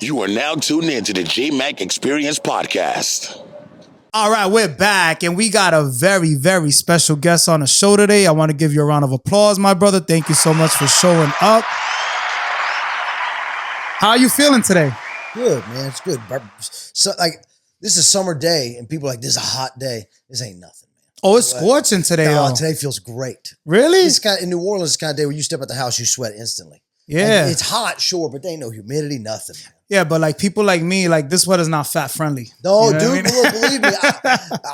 You are now tuned in to the Jmack Experience Podcast. All right, we're back, and we got a very, very special guest on the show today. I want to give you a round of applause, my brother. Thank you so much for showing up. How are you feeling today? Good, man. It's good. So, like, this is a summer day, and people are like, this is a hot day. This ain't nothing, man. Oh, it's scorching today, though. Today feels great. Really? It's kind of, in New Orleans, it's the kind of day where you step out the house, you sweat instantly. Yeah. Like, it's hot, sure, but there ain't no humidity, nothing, man. Yeah, but like people like me, like this weather's not fat friendly. No, you know dude, what I mean? look, believe me,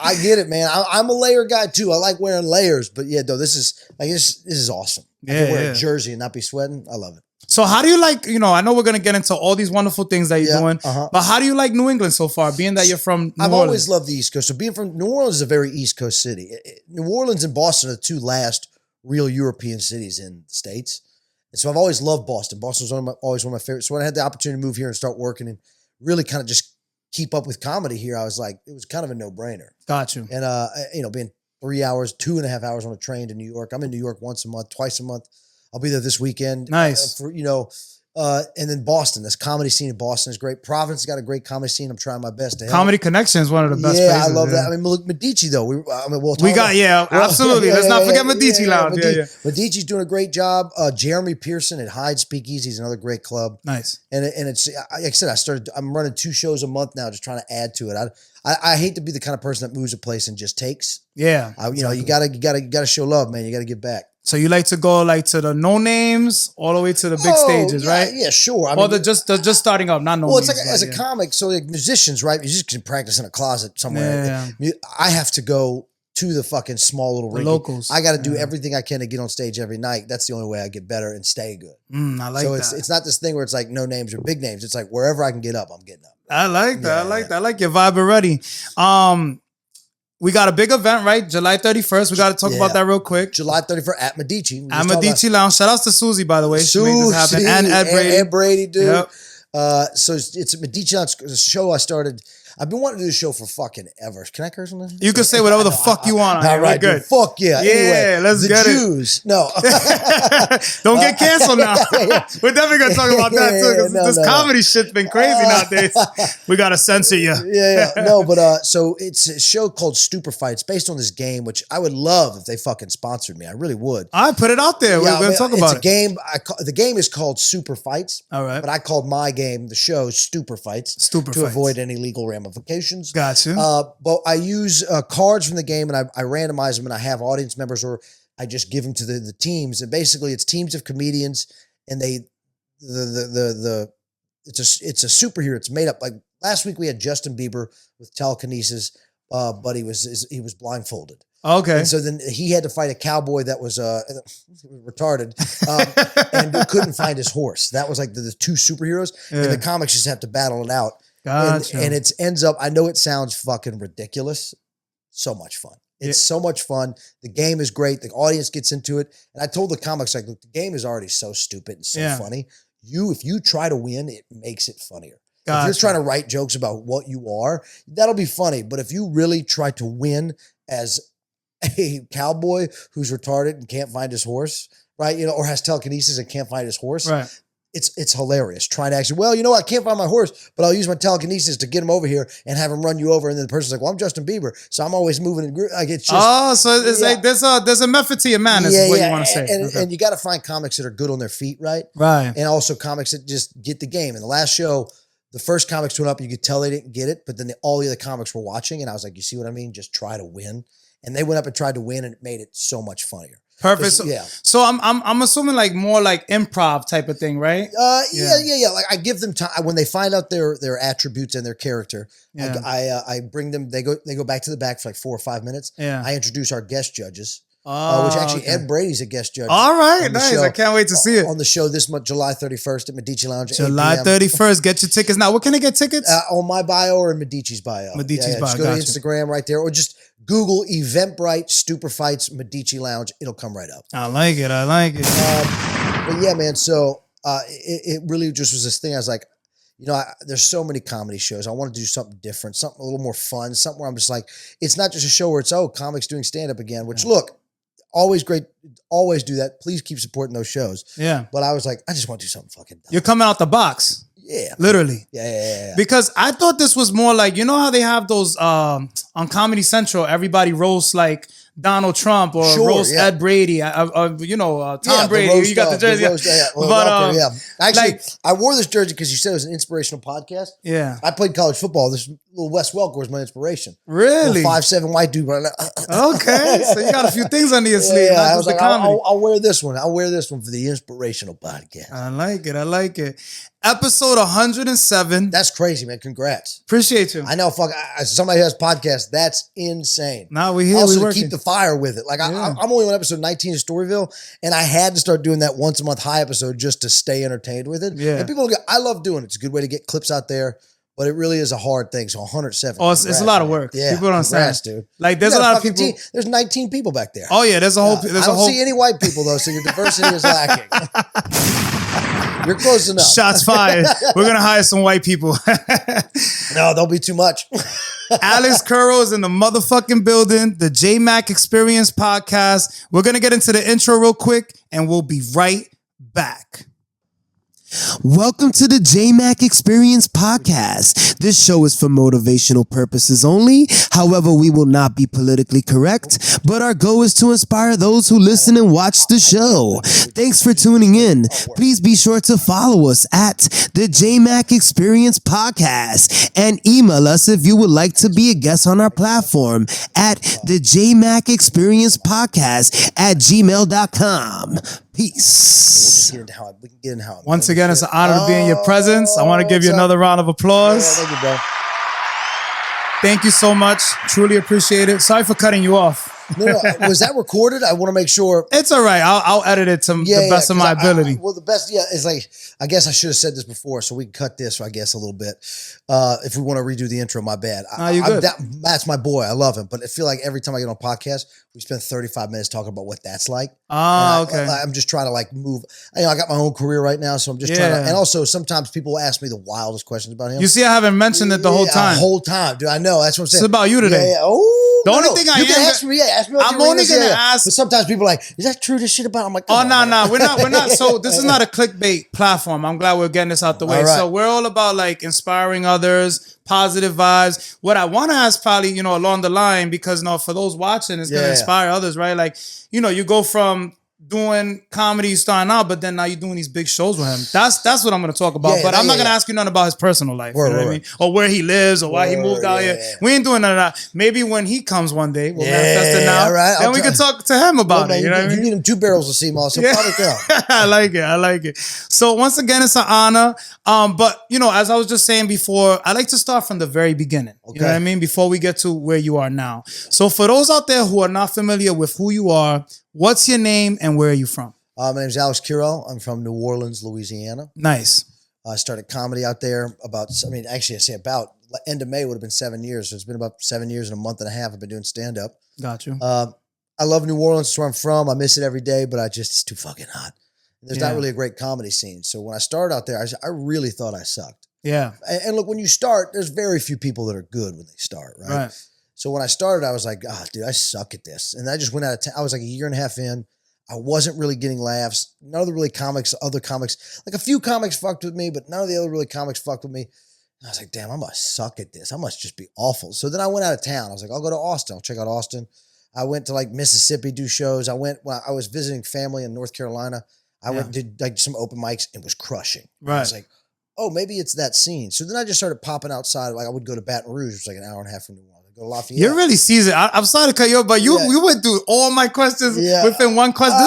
I get it, man. I'm a layer guy too. I like wearing layers, but yeah, though, this is awesome. I can wear a jersey and not be sweating. I love it. So how do you like, I know we're going to get into all these wonderful things that you're doing, but how do you like New England so far, being that you're from New Orleans? I've always loved the East Coast. So being from New Orleans is a very East Coast city. New Orleans and Boston are the two last real European cities in the States. And so I've always loved Boston. Boston was always one of my favorites. So when I had the opportunity to move here and start working and really kind of just keep up with comedy here, I was like, it was kind of a no-brainer. Got you. And, being 3 hours, 2.5 hours on a train to New York. I'm in New York once a month, twice a month. I'll be there this weekend. Nice. And then Boston, this comedy scene in Boston is great. Providence has got a great comedy scene. I'm trying my best to help. Comedy Connection is one of the best places. Yeah, I love that. I mean, look, Medici, though. Absolutely. Let's not forget Medici Lounge. Medici's doing a great job. Jeremy Pearson at Hyde Speakeasy is another great club. Nice. And it's, like I said, I'm running 2 shows a month now, just trying to add to it. I hate to be the kind of person that moves a place and just takes. Yeah. You gotta show love, man. You gotta give back. So you like to go like to the no names all the way to the big stages, right? Yeah, sure. They're just starting up, not no names. Well, it's like as a comic, so like musicians, right? Musicians can practice in a closet somewhere. Yeah. I have to go to the fucking small little ring. Locals. I got to do everything I can to get on stage every night. That's the only way I get better and stay good. I like that. So it's not this thing where it's like no names or big names. It's like wherever I can get up, I'm getting up. I like that. I like your vibe already. We got a big event, right? July 31st. We got to talk about that real quick. July 31st at Medici. At Medici Lounge. Shout out to Susie, by the way. She made this happen. And Ed Brady. Ed Brady, dude. Yep. So it's a Medici Lounge, a show I started. I've been wanting to do this show for fucking ever. Can I curse on this? You can say whatever the fuck you want. All right, good. Fuck yeah. Yeah, anyway, let's get Jews. No. Don't get canceled now. We're definitely going to talk about that too, because this comedy shit's been crazy nowadays. We got to censor you. Yeah. No, but so it's a show called Stupor Fights based on this game, which I would love if they fucking sponsored me. I really would. I put it out there. We're going to talk about it. It's a game. The game is called Super Fights. All right. But I called my game, the show, Stupor Fights. To avoid any legal ramifications. Gotcha. But I use cards from the game and I randomize them and I have audience members or I just give them to the teams. And basically it's teams of comedians and it's a superhero. It's made up. Like last week we had Justin Bieber with telekinesis, but he was blindfolded. Okay. And so then he had to fight a cowboy that was retarded and couldn't find his horse. That was like the 2 superheroes. Yeah. And the comics just have to battle it out. Gotcha. And it ends up, I know it sounds fucking ridiculous. So much fun. It's so much fun. The game is great. The audience gets into it. And I told the comics, like, look, the game is already so stupid and so funny. If you try to win, it makes it funnier. Gotcha. If you're trying to write jokes about what you are, that'll be funny. But if you really try to win as a cowboy who's retarded and can't find his horse, right? Or has telekinesis and can't find his horse. Right. It's hilarious trying to actually, I can't find my horse, but I'll use my telekinesis to get him over here and have him run you over. And then the person's like, well, I'm Justin Bieber, so I'm always moving in group. Like it's just, so it's like there's a method to your madness, is what you want to say. And you got to find comics that are good on their feet, right? Right. And also comics that just get the game. In the last show, the first comics went up, you could tell they didn't get it, but then all the other comics were watching, and I was like, you see what I mean? Just try to win. And they went up and tried to win, and it made it so much funnier. Perfect. So I'm assuming like more like improv type of thing, right? Yeah. Like I give them time when they find out their attributes and their character. Yeah. I bring them. They go back to the back for like 4 or 5 minutes. Yeah. I introduce our guest judges. Which actually Ed Brady's a guest judge. All right, nice. I can't wait to see it on the show this month, July 31st at Medici Lounge. July 31st. Get your tickets now. Where can I get tickets? On my bio or in Medici's bio. Medici's bio. Just go to Instagram right there, or just Google Eventbrite Stupor Fights Medici Lounge. It'll come right up. I like it. But yeah, man. So it really just was this thing. I was like, there's so many comedy shows. I want to do something different, something a little more fun, something where I'm just like, it's not just a show where it's, comics doing stand-up again, which look, always great. Always do that. Please keep supporting those shows. Yeah. But I was like, I just want to do something fucking dumb. You're coming out the box. Yeah. Literally. Yeah. Because I thought this was more like, you know how they have those on Comedy Central, everybody roasts like Donald Trump or roast Ed Brady, Tom Brady. Roast, you got the jersey. Actually, I wore this jersey because you said it was an inspirational podcast. Yeah. I played college football. This little Wes Welker was my inspiration. Really? 5'7" white dude. Okay. So you got a few things under your sleeve. Yeah, I was like, I'll wear this one. I'll wear this one for the inspirational podcast. I like it. Episode 107. That's crazy, man. Congrats. Appreciate you. I know, somebody who has podcasts, that's insane. Now we're here. Also, we to keep the fire with it. Like, I'm only on episode 19 of Storyville, and I had to start doing that once a month high episode just to stay entertained with it. Yeah. And people, I love doing it. It's a good way to get clips out there, but it really is a hard thing. So 107. Oh, it's a lot of work. Yeah. People don't understand. Dude. Like, there's a lot of people. There's 19 people back there. Oh, yeah. There's a whole. I don't see any white people, though, so your diversity is lacking. You're close enough. Shots fired. We're going to hire some white people. No, there'll be too much. Alex Cureau is in the motherfucking building. The Jmack Experience Podcast. We're going to get into the intro real quick, and we'll be right back. Welcome to the Jmack Experience Podcast. This show is for motivational purposes only. However, we will not be politically correct, but our goal is to inspire those who listen and watch the show. Thanks for tuning in. Please be sure to follow us at the Jmack Experience Podcast and email us if you would like to be a guest on our platform at the Jmack Experience Podcast at gmail.com. Peace. We can get into how Once again, it's an honor to be in your presence. I want to give you another round of applause. Yeah, thank you, bro. Thank you so much. Truly appreciate it. Sorry for cutting you off. No, was that recorded? I want to make sure. It's all right. I'll edit it to the best of my ability. The best, is like, I guess I should have said this before, so we can cut this, I guess, a little bit. If we want to redo the intro, my bad. You good. Matt's my boy. I love him. But I feel like every time I get on a podcast, we spend 35 minutes talking about what that's like. Oh, okay. I'm just trying to like move. I got my own career right now, so I'm just trying to. And also, sometimes people ask me the wildest questions about him. You see, I haven't mentioned it the whole time. The whole time, dude. I know. That's what I'm saying. It's about you today. Yeah. Oh, the only thing you can ask me. Ask me. I'm only gonna ask. But sometimes people are like, "Is that true? This shit about?" I'm like, "Oh no, we're not." So this is not a clickbait platform. I'm glad we're getting this out the way. Right. So we're all about like inspiring others, positive vibes. What I want to ask, probably, along the line, because for those watching, it's gonna inspire others, right? Like, you go from doing comedy starting out, but then now you're doing these big shows with him. That's what I'm going to talk about. But I'm not going to ask you nothing about his personal life. You know what I mean? Or where he lives or why he moved out here. We ain't doing none of that. Maybe when he comes one day, we'll manifest it now. Right. Then we can talk to him about it. You know what I mean? You need him 2 barrels of sea moss. So probably come. I like it. So once again, it's an honor. But as I was just saying before, I like to start from the very beginning. Okay. You know what I mean? Before we get to where you are now. So for those out there who are not familiar with who you are, what's your name and where are you from? My name's Alex Cureau. I'm from New Orleans, Louisiana. Nice. I started comedy out there end of May would have been 7 years. So it's been about 7 years and a month and a half. I've been doing stand-up. Got you. I love New Orleans. It's where I'm from. I miss it every day, but it's too fucking hot. There's not really a great comedy scene. So when I started out there, I really thought I sucked. Yeah. And look, when you start, there's very few people that are good when they start, right? So when I started, I was like, dude, I suck at this. And I just went out of town. I was like a year and a half in. I wasn't really getting laughs. None of the other comics, like a few comics fucked with me, but none of the other really comics fucked with me. And I was like, damn, I must suck at this. I must just be awful. So then I went out of town. I was like, I'll go to Austin. I'll check out Austin. I went to like Mississippi, do shows. When I was visiting family in North Carolina. I went and did like some open mics and was crushing. Right. I was like, oh, maybe it's that scene. So then I just started popping outside. Like I would go to Baton Rouge, which was like an hour and a half from New Orleans. Go to Lafayette. You're really seasoned. I'm sorry to cut you off, but you went through all my questions within one question.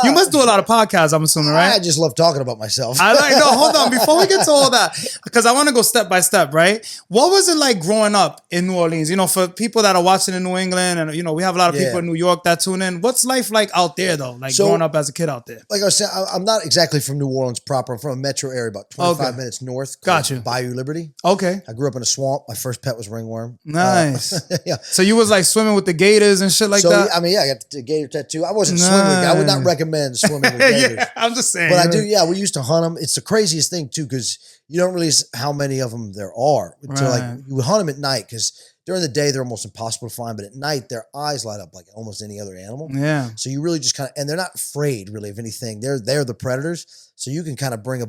You must do a lot of podcasts, I'm assuming, right? I just love talking about myself. Hold on. Before we get to all that, because I want to go step by step, right? What was it like growing up in New Orleans? For people that are watching in New England, and we have a lot of people in New York that tune in. What's life like out there, though? Like growing up as a kid out there? Like I was saying, I'm not exactly from New Orleans proper. I'm from a metro area about 25 minutes north. Gotcha. Bayou Liberty. Okay. I grew up in a swamp. My first pet was ringworm. Nice. Yeah. So you was like swimming with the gators and shit like so, that? I mean, I got the gator tattoo. I wasn't swimming. I would not recommend swimming with gators. Yeah, I'm just saying. But I do, we used to hunt them. It's the craziest thing too, because you don't realize how many of them there are. So like you would hunt them at night because during the day they're almost impossible to find, but at night their eyes light up like almost any other animal. Yeah. So you really just kind of, and they're not afraid really of anything. They're the predators. So you can kind of bring a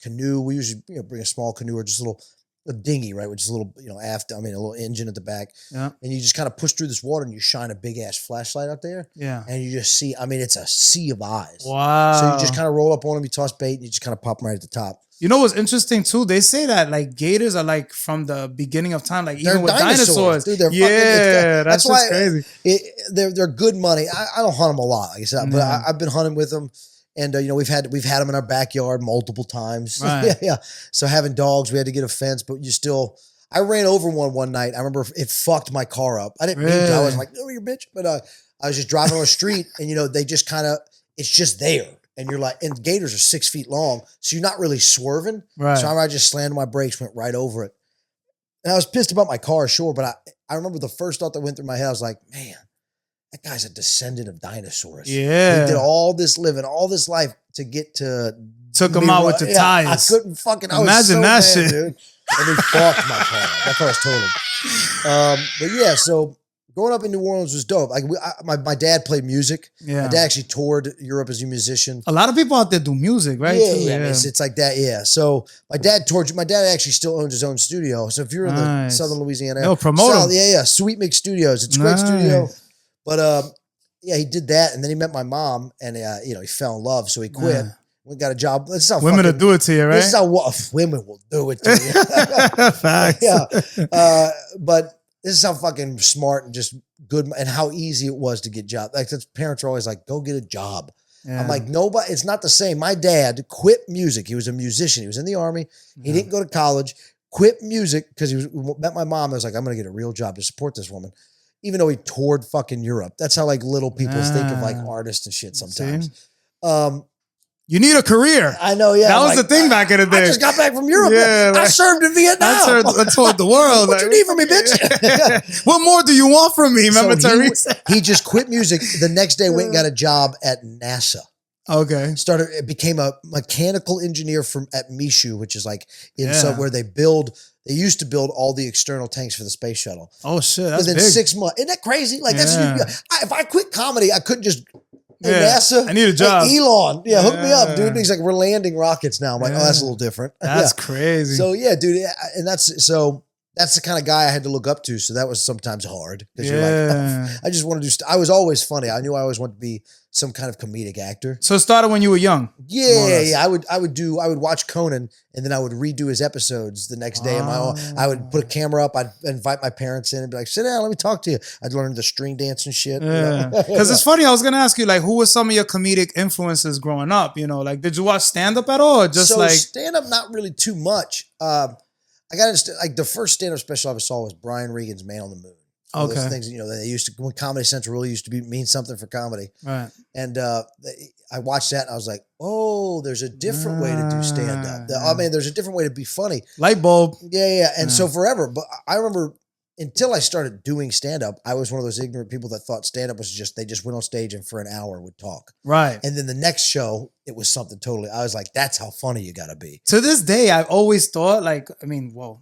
canoe. We usually bring a small canoe or just a dinghy, right? Which is a little, a little engine at the back. Yeah. And you just kind of push through this water and you shine a big ass flashlight out there. Yeah. And you just see, it's a sea of eyes. Wow. So you just kind of roll up on them, you toss bait, and you just kind of pop them right at the top. You know what's interesting too? They say that like gators are like from the beginning of time, like They're even with dinosaurs. Dude, they're that's why crazy. They're good money. I don't hunt them a lot, like I said, but I've been hunting with them. And we've had them in our backyard multiple times. Right. Yeah. So having dogs, we had to get a fence, but I ran over one night. I remember it fucked my car up. I didn't mean to. I was like, "Oh, you bitch!" But I was just driving on the street, and they just it's just there, and you're like, and gators are 6 feet long, so you're not really swerving. Right. So I just slammed my brakes, went right over it, and I was pissed about my car, sure, but I remember the first thought that went through my head. I was like, man, that guy's a descendant of dinosaurs. Yeah. He did all this living, all this life to get to. Took him out with the tires. I couldn't fucking. Imagine that shit, dude. And he fucked my car. That car was totaled. But yeah, so growing up in New Orleans was dope. Like my dad played music. Yeah. My dad actually toured Europe as a musician. A lot of people out there do music, right? Yeah. It's like that. Yeah. So my dad toured. My dad actually still owns his own studio. So if you're in the Southern Louisiana, promote him. Yeah. Sweet Mix Studios. It's a great studio. But he did that, and then he met my mom, and he fell in love, so he quit. We got a job. This is how women will do it to you, right? This is how women will do it to you. Facts. Yeah. But this is how fucking smart and just good and how easy it was to get jobs. Like parents are always like, go get a job. Yeah. I'm like, nobody, it's not the same. My dad quit music. He was a musician. He was in the army. He didn't go to college, quit music because he met my mom. I was like, I'm going to get a real job to support this woman. Even though he toured fucking Europe. That's how like little people think of like artists and shit sometimes. You need a career. I know, yeah. That was the thing back in the day. I just got back from Europe. Yeah, I served in Vietnam. I toured the world. What you need from me, bitch? What more do you want from me? Remember Teresa? He just quit music. The next day went and got a job at NASA. Okay. Became a mechanical engineer at Michoud, which is like where they used to build all the external tanks for the space shuttle. Oh shit. That's within big. 6 months. Isn't that crazy? Like if I quit comedy, I couldn't just NASA. I need a job. Hey, Elon. Yeah, hook me up, dude. And he's like, we're landing rockets now. I'm like, oh, that's a little different. That's crazy. So yeah, dude. And that's the kind of guy I had to look up to. So that was sometimes hard. Because you're like, I just wanted to I was always funny. I knew I always wanted to be some kind of comedic actor. So it started when you were young. Yeah. I would watch Conan and then I would redo his episodes the next day. I would put a camera up. I'd invite my parents in and be like, sit down, let me talk to you. I'd learn the string dance and shit. Yeah. Because it's funny. I was going to ask you, like, who were some of your comedic influences growing up? Like, did you watch stand-up at all? Or just stand-up, not really too much. I got into like the first stand-up special I ever saw was Brian Regan's Man on the Moon. Okay. Those things, they used to, when Comedy Central really used to mean something for comedy. Right. And I watched that and I was like, oh, there's a different way to do stand-up. I mean, there's a different way to be funny. Light bulb. Yeah. And so forever, but I remember until I started doing stand-up, I was one of those ignorant people that thought stand-up was they just went on stage and for an hour would talk. Right. And then the next show, it was something totally, I was like, that's how funny you gotta be. To this day, I've always thought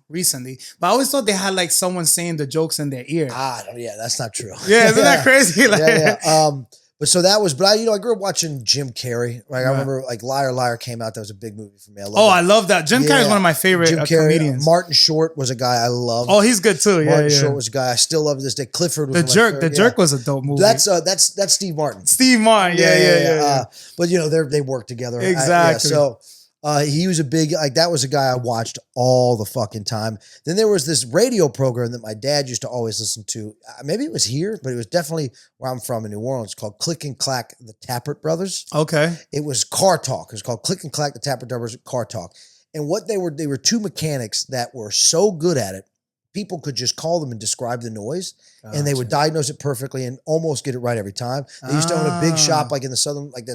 recently, but I always thought they had like someone saying the jokes in their ear. Yeah, that's not true. Yeah, isn't that crazy? Yeah. But so that was, I grew up watching Jim Carrey. Right? I remember like Liar Liar came out. That was a big movie for me. I love that. Jim Carrey is one of my favorite comedians. Martin Short was a guy I loved. Oh, he's good too. Martin Short was a guy I still love to this day. Clifford was The Jerk was a dope movie. That's Steve Martin. Steve Martin. Yeah. But they worked together. Exactly. He was a big, that was a guy I watched all the fucking time. Then there was this radio program that my dad used to always listen to. Maybe it was here, but it was definitely where I'm from in New Orleans, called Click and Clack, the Tappert Brothers. Okay. It was car talk. It was called Click and Clack, the Tappert Brothers, car talk. And what they were two mechanics that were so good at it, people could just call them and describe the noise, and they would diagnose it perfectly and almost get it right every time. They used to own a big shop like in the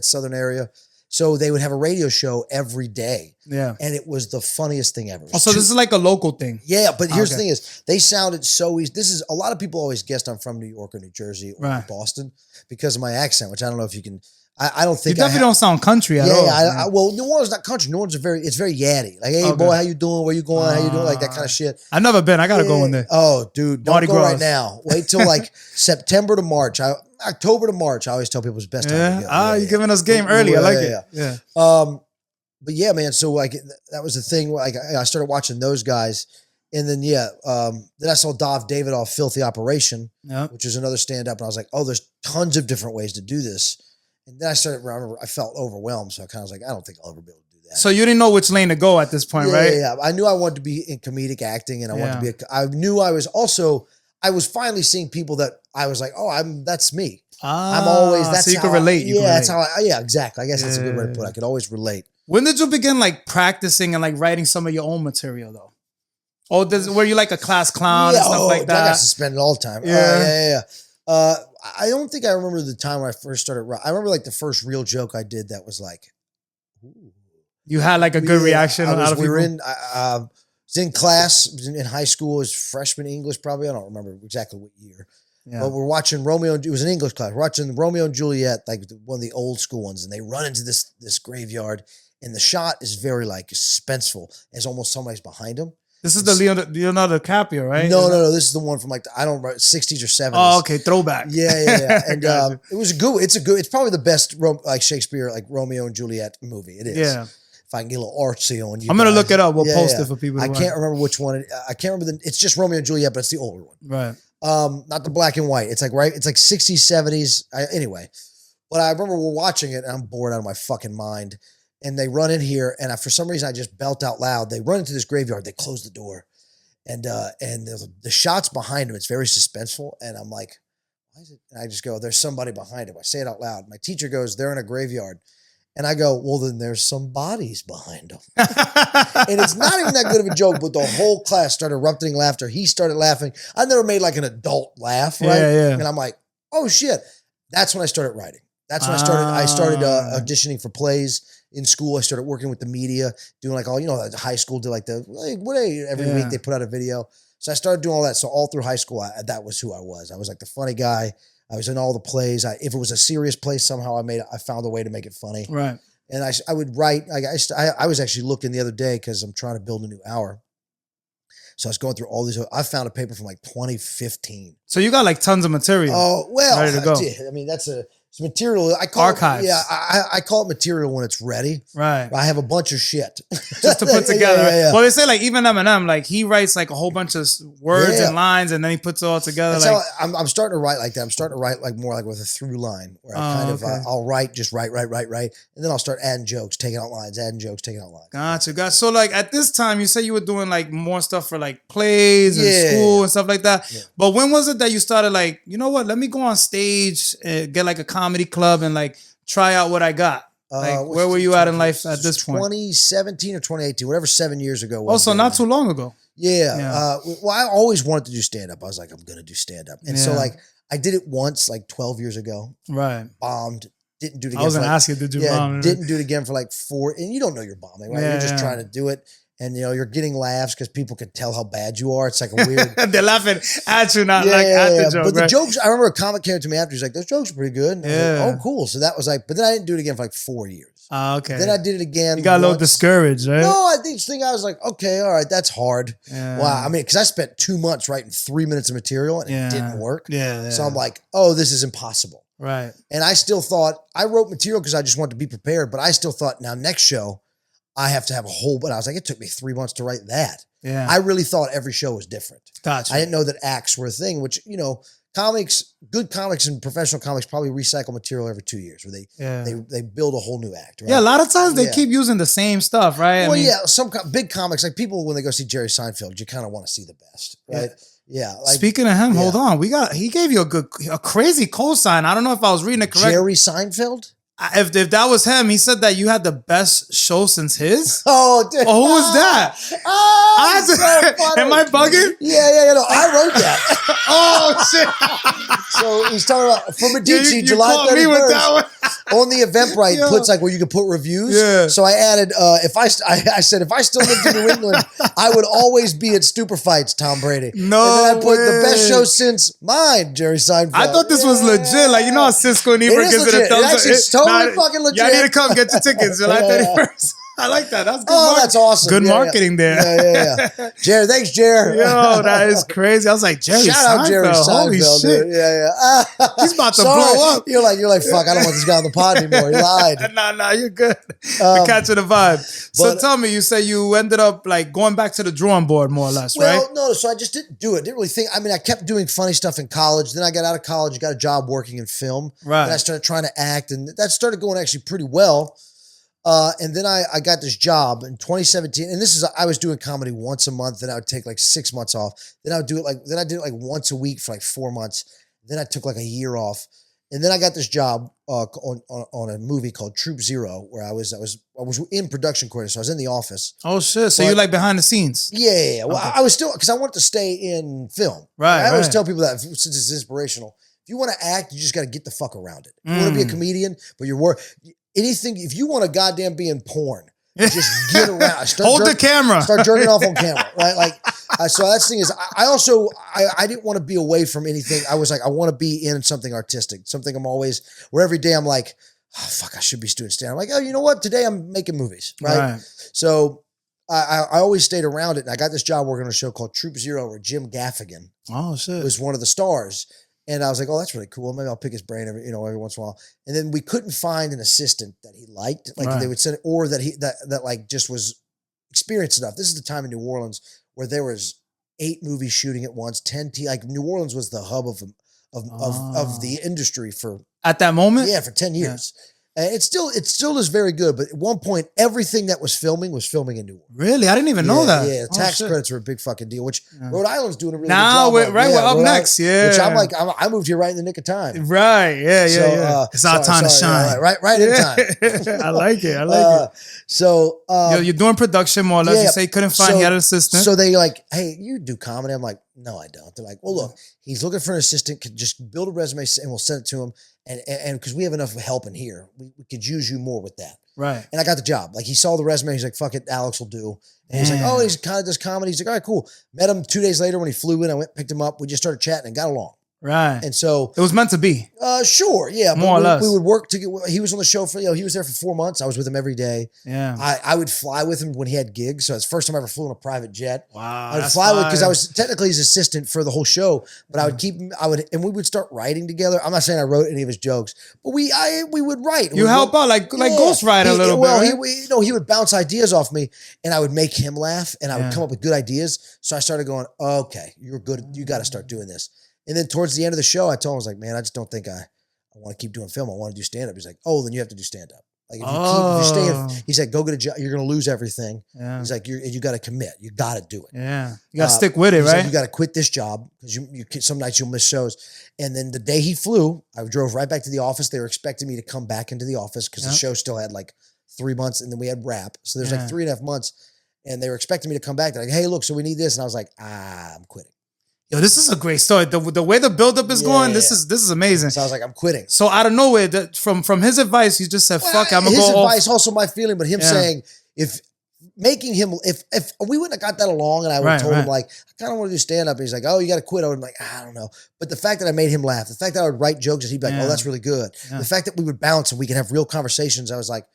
southern area. So they would have a radio show every day. Yeah. And it was the funniest thing ever. Oh, so this is like a local thing. Yeah, but here's the thing is, they sounded so easy. This is, a lot of people always guess I'm from New York or New Jersey or Boston because of my accent, which I don't know if you can, I don't think you definitely don't sound country at all. Yeah, well, New Orleans is not country. New Orleans is it's very yatty. Like, hey, boy, how you doing? Where you going? How you doing? Like that kind of shit. I've never been. I got to go in there. Oh, dude, don't go right now. Wait till like September to March. October to March, I always tell people it's the best time to go. You're giving us game early. I like it. Yeah. But yeah, man. So like that was the thing. Like I started watching those guys, and then then I saw Dov Davidoff, Filthy Operation, which is another stand up, and I was like, oh, there's tons of different ways to do this. And then I felt overwhelmed, so I kind of was like, I don't think I'll ever be able to do that. So you didn't know which lane to go at this point, right? Yeah. I knew I wanted to be in comedic acting, and I wanted to be. I knew I was also. I was finally seeing people that I was like, oh, that's me. I'm always. That's so you can relate. That's how. Exactly. I guess that's a good way to put it. I could always relate. When did you begin like practicing and like writing some of your own material though? Oh, were you like a class clown and stuff like that? I got suspended all the time. Yeah. I don't think I remember the time when I first started. I remember like the first real joke I did that was like, ooh. You had like a good reaction. We were in. I was in class in high school. It was freshman English, probably. I don't remember exactly what year. Yeah. But we're watching Romeo. It was an English class. We're watching Romeo and Juliet, like one of the old school ones, and they run into this graveyard, and the shot is very like suspenseful. It's almost somebody's behind them. This is the Leonardo DiCaprio, right? No. This is the one from like 60s or 70s. Oh, okay, throwback. Yeah. And it was it's probably the best like Shakespeare, like Romeo and Juliet movie. It is. Yeah. If I can get a little artsy on you, I'm gonna look it up. We'll post it for people. I can't remember which one. I can't remember it's just Romeo and Juliet, but it's the older one. Right. Not the black and white. It's like It's like 60s, 70s. Anyway, but I remember we're watching it, and I'm bored out of my fucking mind. And they run in here, and for some reason I just belt out loud. They run into this graveyard. They close the door, and the shots behind him. It's very suspenseful, and I'm like, why is it? And I just go, "There's somebody behind him." I say it out loud. My teacher goes, "They're in a graveyard," and I go, "Well, then there's some bodies behind them." And it's not even that good of a joke, but the whole class started erupting laughter. He started laughing. I never made like an adult laugh, right? Yeah. And I'm like, "Oh shit!" That's when I started writing. That's when I started auditioning for plays. In school, I started working with the media, doing like all, high school did like every week they put out a video. So I started doing all that. So all through high school, that was who I was. I was like the funny guy. I was in all the plays. If it was a serious play, somehow I found a way to make it funny. Right. And I would write. I was actually looking the other day because I'm trying to build a new hour. So I was going through all these. I found a paper from like 2015. So you got like tons of material. Oh, well, ready to go. I mean, it's material. I call archives. I call it material when it's ready. Right. I have a bunch of shit just to put together. Yeah. Well, they say like even Eminem, like he writes like a whole bunch of words and lines, and then he puts it all together. That's how I'm starting to write like that. I'm starting to write like more like with a through line where I I'll write, and then I'll start adding jokes, taking out lines, Gotcha. So like at this time, you say you were doing like more stuff for like plays and school and stuff like that. Yeah. But when was it that you started like, you know what? Let me go on stage and get like a comedy club and like try out what I got. Like where were you at in life at this point? 2017 or 2018, whatever 7 years ago was. Also, not too long ago. Yeah. Well, I always wanted to do stand-up. I was like, I'm going to do stand-up. And so like I did it once like 12 years ago. Right. Bombed. Didn't do it again. I was going to ask you, did you bomb? Didn't do it again for like 4. And you don't know you're bombing, right? You're just trying to do it. And, you're getting laughs because people can tell how bad you are. It's like a weird. They're laughing at you, not like at the joke. But the jokes, I remember a comic came to me after. He's like, those jokes are pretty good. And I was like, oh, cool. So that was like, but then I didn't do it again for like 4 years. Okay. Then I did it again. You got a little discouraged, right? No, I think I was like, okay, all right, that's hard. Yeah. Wow. I mean, because I spent 2 months writing 3 minutes of material and it didn't work. Yeah. So I'm like, oh, this is impossible. Right. And I still thought, I wrote material because I just wanted to be prepared, but I still thought, now next show, I have to have a whole, but I was like, it took me 3 months to write that. Yeah. I really thought every show was different. Gotcha. I didn't know that acts were a thing, which, good comics and professional comics probably recycle material every 2 years where they build a whole new act. Right? Yeah. A lot of times they keep using the same stuff, right? Well, some big comics, like people, when they go see Jerry Seinfeld, you kind of want to see the best, right? Yeah. Speaking of him, hold on. He gave you a crazy cosign. I don't know if I was reading it correct. Jerry Seinfeld? If that was him, he said that you had the best show since his. Oh, dude. Well, who was that? Oh, so funny. Am I bugging? Yeah. No, I wrote that. Oh, shit. So he's talking about for Medici, you July 31st. Me with that one. on the Eventbrite puts like where you can put reviews. Yeah. So I added, I said, if I still lived in New England, I would always be at Stupor Fights, Tom Brady. No And then I put the best way. show since mine, Jerry Seinfeld. I thought this was legit. Like, you know how Cisco and Ebert is gives it a legit. thumbs It up. actually is totally fucking legit. Y'all need to come get your tickets July 31st. I like that. That's good. That's awesome. Good marketing there. Yeah. Jared, thanks, Jared. Yo, that is crazy. I was like, Jerry Shout Seinfeld. out Jerry Seinfeld. Holy shit. Dude. Yeah. He's about to blow up. You're like, fuck, I don't want this guy on the pod anymore. He lied. Nah, you're good. We're catching the vibe. So tell me, you say you ended up like going back to the drawing board more or less, right? Well, no, so I just didn't do it. Didn't really think. I mean, I kept doing funny stuff in college. Then I got out of college, got a job working in film. Right. And I started trying to act, and that started going actually pretty well. And then I got this job in 2017, and I was doing comedy once a month. Then I would take like 6 months off. Then I did it like once a week for like 4 months. Then I took like a year off, and then I got this job on a movie called Troop Zero, where I was in production coordinator, so I was in the office. Oh shit! So you're like behind the scenes. Yeah. Well, I was still, because I wanted to stay in film. Right. I always tell people that since it's inspirational. If you want to act, you just got to get the fuck around it. You want to be a comedian, but anything, if you want to goddamn be in porn, just get around. Hold the camera. Start jerking off on camera, right? Like, so that's the thing is, I didn't want to be away from anything. I was like, I want to be in something artistic, something where every day I'm like, oh, fuck, I should be doing stand. I'm like, oh, you know what? Today I'm making movies, right? So I always stayed around it. And I got this job working on a show called Troop Zero, where Jim Gaffigan was one of the stars. And I was like, oh, that's really cool. Maybe I'll pick his brain every once in a while. And then we couldn't find an assistant that he liked. Like they would send, or that like just was experienced enough. This is the time in New Orleans where there was 8 movies shooting at once, 10 like New Orleans was the hub of the industry at that moment. Yeah, for 10 years. Yeah. It still is very good, but at one point, everything that was filming in New Orleans. Really? I didn't even know that. Yeah, tax credits are a big fucking deal, which Rhode Island's doing a really good job. We're up next, Which I'm like, I moved here right in the nick of time. Right, yeah. It's our time to shine. Right in time. I like it. So you're doing production more or less. You say you couldn't find he had an assistant. So they like, hey, you do comedy? I'm like, no, I don't. They're like, well, look, he's looking for an assistant. Could just build a resume and we'll send it to him. And because we have enough help in here, we could use you more with that. Right. And I got the job. Like he saw the resume. He's like, fuck it, Alex will do. And he's like, oh, he's kind of does comedy. He's like, all right, cool. Met him 2 days later when he flew in. I went, picked him up. We just started chatting and got along. Right. And so it was meant to be. Sure. Yeah. More or less. We would work he was on the show for, he was there for 4 months. I was with him every day. Yeah. I would fly with him when he had gigs. So it's the first time I ever flew on a private jet. Wow. I would fly with, because I was technically his assistant for the whole show, but I would keep him, and we would start writing together. I'm not saying I wrote any of his jokes, but we would write. You help out like ghostwrite a little bit. Well, he would bounce ideas off me and I would make him laugh and I would come up with good ideas. So I started going, okay, you're good. You got to start doing this. And then towards the end of the show, I told him, I was like, man, I just don't think I want to keep doing film. I want to do stand-up. He's like, oh, then you have to do stand-up. Like if you stay, he's like, go get a job. You're going to lose everything. Yeah. He's like, you got to commit. You got to do it. Yeah. You got to stick with it, right? Like, you got to quit this job because you some nights you'll miss shows. And then the day he flew, I drove right back to the office. They were expecting me to come back into the office because the show still had like 3 months and then we had wrap. So there's like 3.5 months and they were expecting me to come back. They're like, hey, look, so we need this. And I was like, I'm quitting. Yo, this is a great story. The way the buildup is going, this is amazing. So I was like, I'm quitting. So out of nowhere, from his advice, he just said, "Fuck, I'm gonna go." His advice, also my feeling, but him saying, if we wouldn't have got that along, and I would have told him like, I kind of want to do stand up, and he's like, oh, you got to quit. I would be like, I don't know. But the fact that I made him laugh, the fact that I would write jokes, and he'd be like, oh, that's really good. The fact that we would bounce and we could have real conversations, I was like,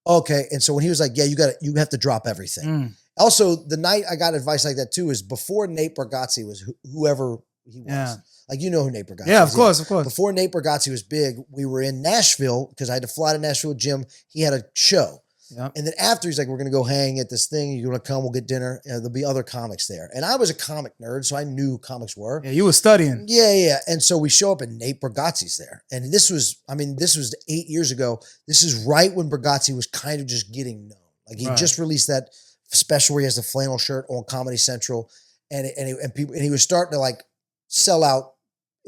okay. And so when he was like, yeah, you have to drop everything. Also, the night I got advice like that too is before Nate Bargatze was whoever he was. Yeah. Like, you know who Nate Bargatze is. Yeah, of course. Before Nate Bargatze was big, we were in Nashville because I had to fly to Nashville with Jim. He had a show. Yep. And then after, he's like, we're going to go hang at this thing. You're going to come, we'll get dinner. There'll be other comics there. And I was a comic nerd, so I knew who comics were. Yeah, you were studying. Yeah. And so we show up and Nate Bargatze's there. And this was 8 years ago. This is right when Bargatze was kind of just getting known. Like, he just released that special where he has the flannel shirt on Comedy Central. And he was starting to like sell out.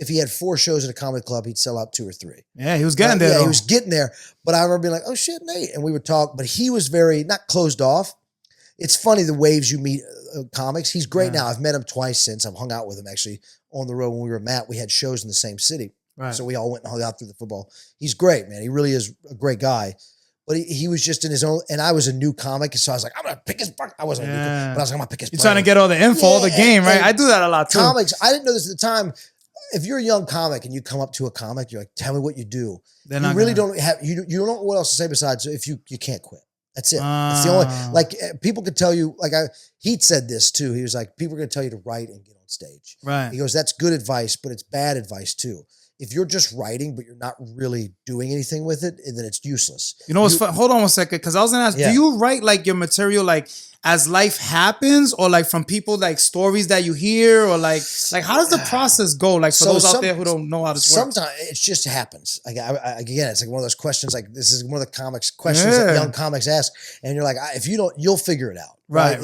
If he had 4 shows at a comedy club, he'd sell out 2 or 3. Yeah, he was getting there. Yeah, he was getting there. But I remember being like, oh shit, Nate. And we would talk, but he was very, not closed off. It's funny the waves you meet comics. He's great now. I've met him twice since. I've hung out with him actually on the road when we were at Matt. We had shows in the same city. Right. So we all went and hung out through the football. He's great, man. He really is a great guy. But he was just in his own, and I was a new comic, so I was like, I'm gonna pick his brain. I wasn't a new comic, but I was like, I'm gonna pick his brain. You're trying to get all the info, all the game, right? I do that a lot too. Comics, I didn't know this at the time. If you're a young comic and you come up to a comic, you're like, tell me what you do. You really don't have, you don't know what else to say besides if you can't quit. That's it. It's the only, like, people could tell you, like, he said this too. He was like, people are going to tell you to write and get on stage. Right. He goes, that's good advice, but it's bad advice too. If you're just writing, but you're not really doing anything with it, then it's useless. You know what's fun? Hold on one second, because I was going to ask, do you write like your material like as life happens, or like from people, like stories that you hear, or like how does the process go? Like for those out there who don't know how this works. Sometimes it just happens. Like again, it's like one of those questions. Like this is one of the comics questions that young comics ask, and you're like, if you don't, you'll figure it out. Right.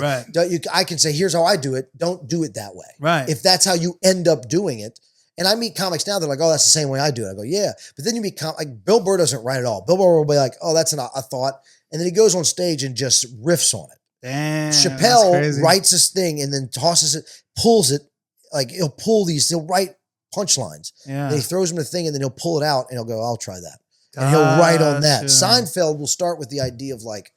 I can say, here's how I do it. Don't do it that way. Right. If that's how you end up doing it. And I meet comics now, they're like, oh, that's the same way I do it. I go, yeah. But then you meet like Bill Burr doesn't write at all. Bill Burr will be like, oh, that's a thought. And then he goes on stage and just riffs on it. Damn. Chappelle writes this thing and then tosses it, pulls it. Like he'll write punchlines. Yeah. And he throws them in a thing and then he'll pull it out and he'll go, I'll try that. And he'll write on that. Seinfeld will start with the idea of like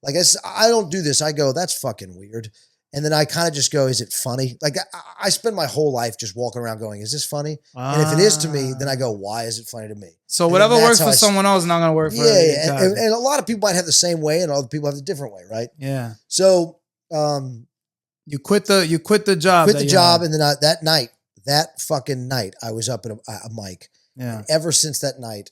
I don't do this. I go, that's fucking weird. And then I kind of just go, is it funny? Like I spend my whole life just walking around going, is this funny? And if it is to me, then I go, why is it funny to me? So whatever works for someone else is not going to work for me. Yeah. And a lot of people might have the same way and other people have a different way, right? Yeah. So you quit the job. Quit the job. And then that fucking night, I was up at a mic. Yeah. And ever since that night,